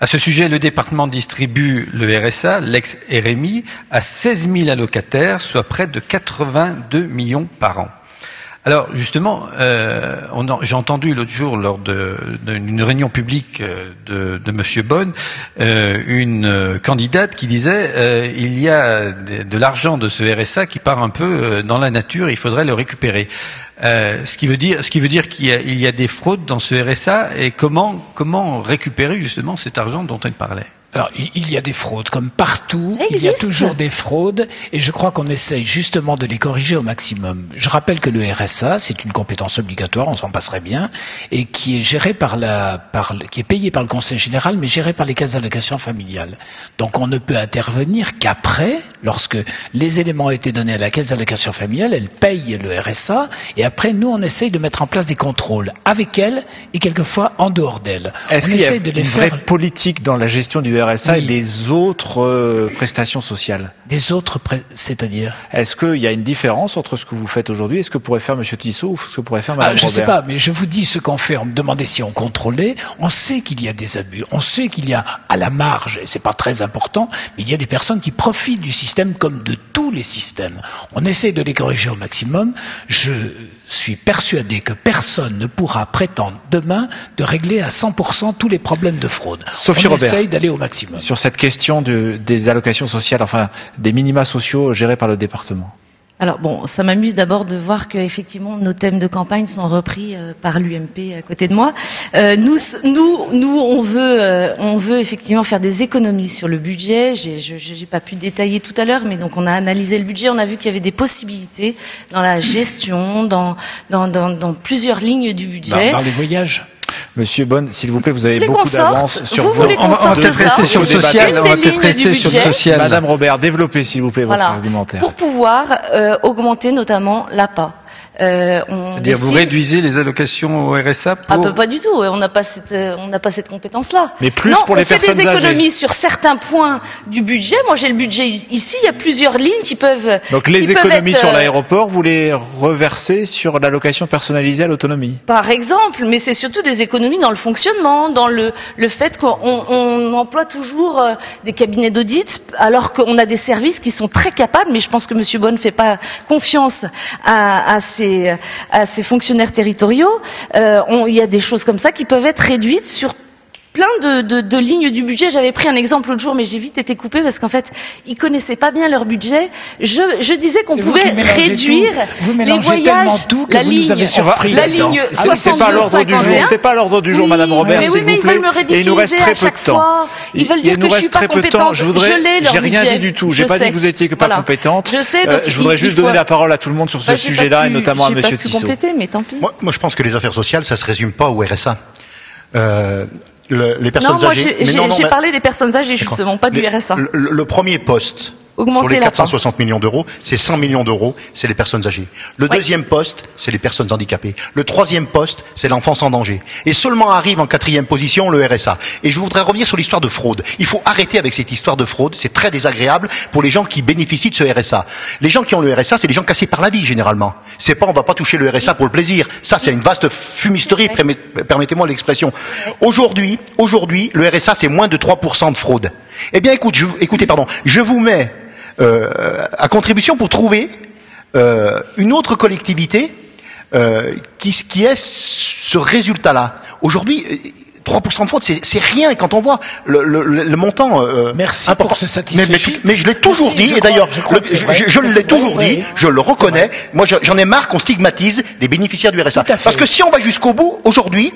S7: À ce sujet, le département distribue le RSA, l'ex-RMI, à 16 000 allocataires, soit près de 82 millions par an. Alors justement, j'ai entendu l'autre jour lors d'une réunion publique de Monsieur Bonne une candidate qui disait il y a de l'argent de ce RSA qui part un peu dans la nature, il faudrait le récupérer. Ce qui veut dire qu'il y a des fraudes dans ce RSA et comment récupérer justement cet argent dont elle parlait.
S5: Alors, il y a des fraudes, comme partout, il y a toujours des fraudes, et je crois qu'on essaye justement de les corriger au maximum. Je rappelle que le RSA, c'est une compétence obligatoire, on s'en passerait bien, et qui est géré qui est payé par le Conseil général, mais géré par les caisses d'allocation familiale. Donc, on ne peut intervenir qu'après, lorsque les éléments ont été donnés à la caisse d'allocation familiale, elle paye le RSA, et après, nous, on essaye de mettre en place des contrôles avec elle, et quelquefois en dehors d'elle.
S2: Est-ce qu'il y a une vraie politique dans la gestion du RSA et des autres prestations sociales?
S5: Des autres, c'est-à-dire?
S2: Est-ce qu'il y a une différence entre ce que vous faites aujourd'hui et ce que pourrait faire M. Tissot ou ce que pourrait faire Mme Robert?
S5: Je sais pas, mais je vous dis ce qu'on fait. On me demandait si on contrôlait. On sait qu'il y a des abus. On sait qu'il y a, à la marge, et c'est pas très important, mais il y a des personnes qui profitent du système comme de tous les systèmes. On essaie de les corriger au maximum. Je suis persuadé que personne ne pourra prétendre demain de régler à 100% tous les problèmes de fraude.
S2: Sophie
S5: on
S2: Robert,
S5: essaye d'aller au maximum.
S2: Sur cette question des allocations sociales, enfin des minima sociaux gérés par le département.
S6: Alors bon, ça m'amuse d'abord de voir que effectivement nos thèmes de campagne sont repris par l'UMP à côté de moi. Nous, on veut effectivement faire des économies sur le budget. J'ai pas pu détailler tout à l'heure, mais donc on a analysé le budget, on a vu qu'il y avait des possibilités dans la gestion, dans plusieurs lignes du budget.
S5: Dans les voyages.
S2: Monsieur Bonne, s'il vous plaît, vous avez beaucoup d'avance sur
S6: vous. On
S7: va peut-être rester sur le social. On va peut-être rester sur le social.
S2: Madame Robert, développez s'il vous plaît votre argumentaire.
S6: Pour pouvoir augmenter notamment l'APA.
S7: C'est-à-dire vous réduisez les allocations au RSA pour...
S6: pas du tout. On n'a pas cette compétence-là.
S2: Mais plus pour les personnes âgées.
S6: On fait des économies sur certains points du budget. Moi, j'ai le budget ici. Il y a plusieurs lignes qui peuvent.
S2: Donc les économies sur l'aéroport, vous les reversez sur l'allocation personnalisée à l'autonomie.
S6: Par exemple, mais c'est surtout des économies dans le fonctionnement, dans le fait qu'on emploie toujours des cabinets d'audit, alors qu'on a des services qui sont très capables. Mais je pense que Monsieur Bonne ne fait pas confiance à ces fonctionnaires territoriaux. Il y a des choses comme ça qui peuvent être réduites sur plein de lignes du budget. J'avais pris un exemple l'autre jour, mais j'ai vite été coupée parce qu'en fait, ils connaissaient pas bien leur budget. Je disais qu'on pouvait réduire les voyages, la ligne 62-51.
S2: C'est pas l'ordre du jour, Madame Robert, s'il vous plaît. Et il nous reste très peu de temps.
S6: Ils veulent dire que je suis pas compétente.
S2: J'ai rien dit du tout. J'ai pas dit que vous étiez pas compétente.
S6: Je
S2: voudrais juste donner la parole à tout le monde sur ce sujet-là et notamment à Monsieur Tissot.
S6: Mais tant pis.
S4: Moi, je pense que les affaires sociales, ça se résume pas au RSA. Les personnes âgées.
S6: J'ai parlé des personnes âgées justement, pas du RSA.
S4: Le premier poste sur les 460 millions d'euros, c'est 100 millions d'euros, c'est les personnes âgées. Le deuxième poste, c'est les personnes handicapées. Le troisième poste, c'est l'enfance en danger. Et seulement arrive en quatrième position le RSA. Et je voudrais revenir sur l'histoire de fraude. Il faut arrêter avec cette histoire de fraude. C'est très désagréable pour les gens qui bénéficient de ce RSA. Les gens qui ont le RSA, c'est les gens cassés par la vie généralement. C'est pas on va pas toucher le RSA pour le plaisir. Ça, c'est une vaste fumisterie. Permettez-moi l'expression. Aujourd'hui, le RSA, c'est moins de 3% de fraude. Eh bien, écoutez, je vous mets à contribution pour trouver une autre collectivité qui est ce résultat-là. Aujourd'hui, 3% de fraude, c'est rien quand on voit le montant.
S5: Merci important. Pour ce satisfait.
S4: Mais je l'ai toujours dit, et d'ailleurs, je l'ai toujours dit, je le reconnais. Moi, j'en ai marre qu'on stigmatise les bénéficiaires du RSA. Parce que si on va jusqu'au bout, aujourd'hui,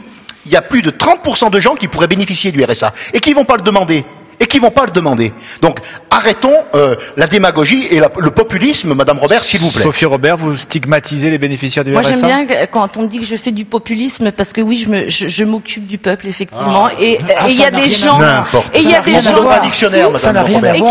S4: il y a plus de 30% de gens qui pourraient bénéficier du RSA et qui vont pas le demander. et qui vont pas le demander. Donc arrêtons la démagogie et le populisme, Madame Robert, s'il vous plaît.
S2: Sophie Robert, vous stigmatisez les bénéficiaires du RSA?
S6: Moi, j'aime bien quand on me dit que je fais du populisme, parce que oui, je m'occupe du peuple, effectivement. Et il y a des gens, et il y a des gens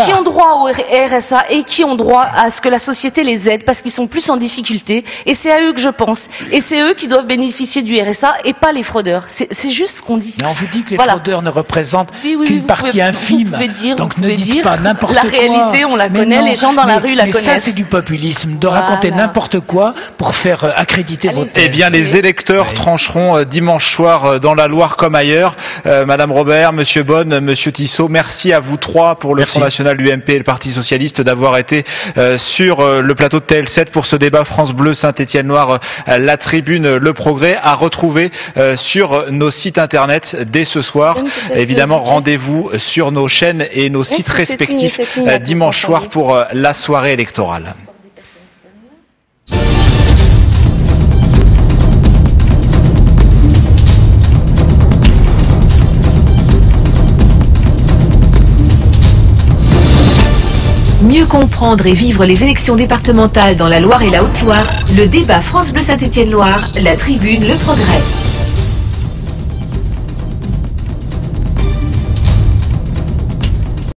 S6: qui ont droit au RSA et qui ont droit à ce que la société les aide parce qu'ils sont plus en difficulté. Et c'est à eux que je pense. Et c'est eux qui doivent bénéficier du RSA et pas les fraudeurs. C'est juste ce qu'on dit.
S5: Mais on vous dit que les fraudeurs ne représentent qu'une partie infime. Donc ne dites pas n'importe quoi.
S6: La réalité, on la connaît, les gens dans la rue la connaissent.
S5: Mais ça, c'est du populisme, de raconter n'importe quoi pour faire accréditer vos thèses.
S2: Eh bien, les électeurs trancheront dimanche soir dans la Loire comme ailleurs. Madame Robert, Monsieur Bonne, Monsieur Tissot, merci à vous trois pour le Front National, l'UMP et le Parti Socialiste d'avoir été sur le plateau de TL7 pour ce débat France Bleu Saint-Étienne-Loire, la Tribune, le Progrès, à retrouver sur nos sites internet dès ce soir. Évidemment, rendez-vous sur nos chaînes et nos sites respectifs dimanche soir pour la soirée électorale.
S1: Mieux comprendre et vivre les élections départementales dans la Loire et la Haute-Loire, le débat France Bleu Saint-Étienne-Loire, la Tribune, le Progrès.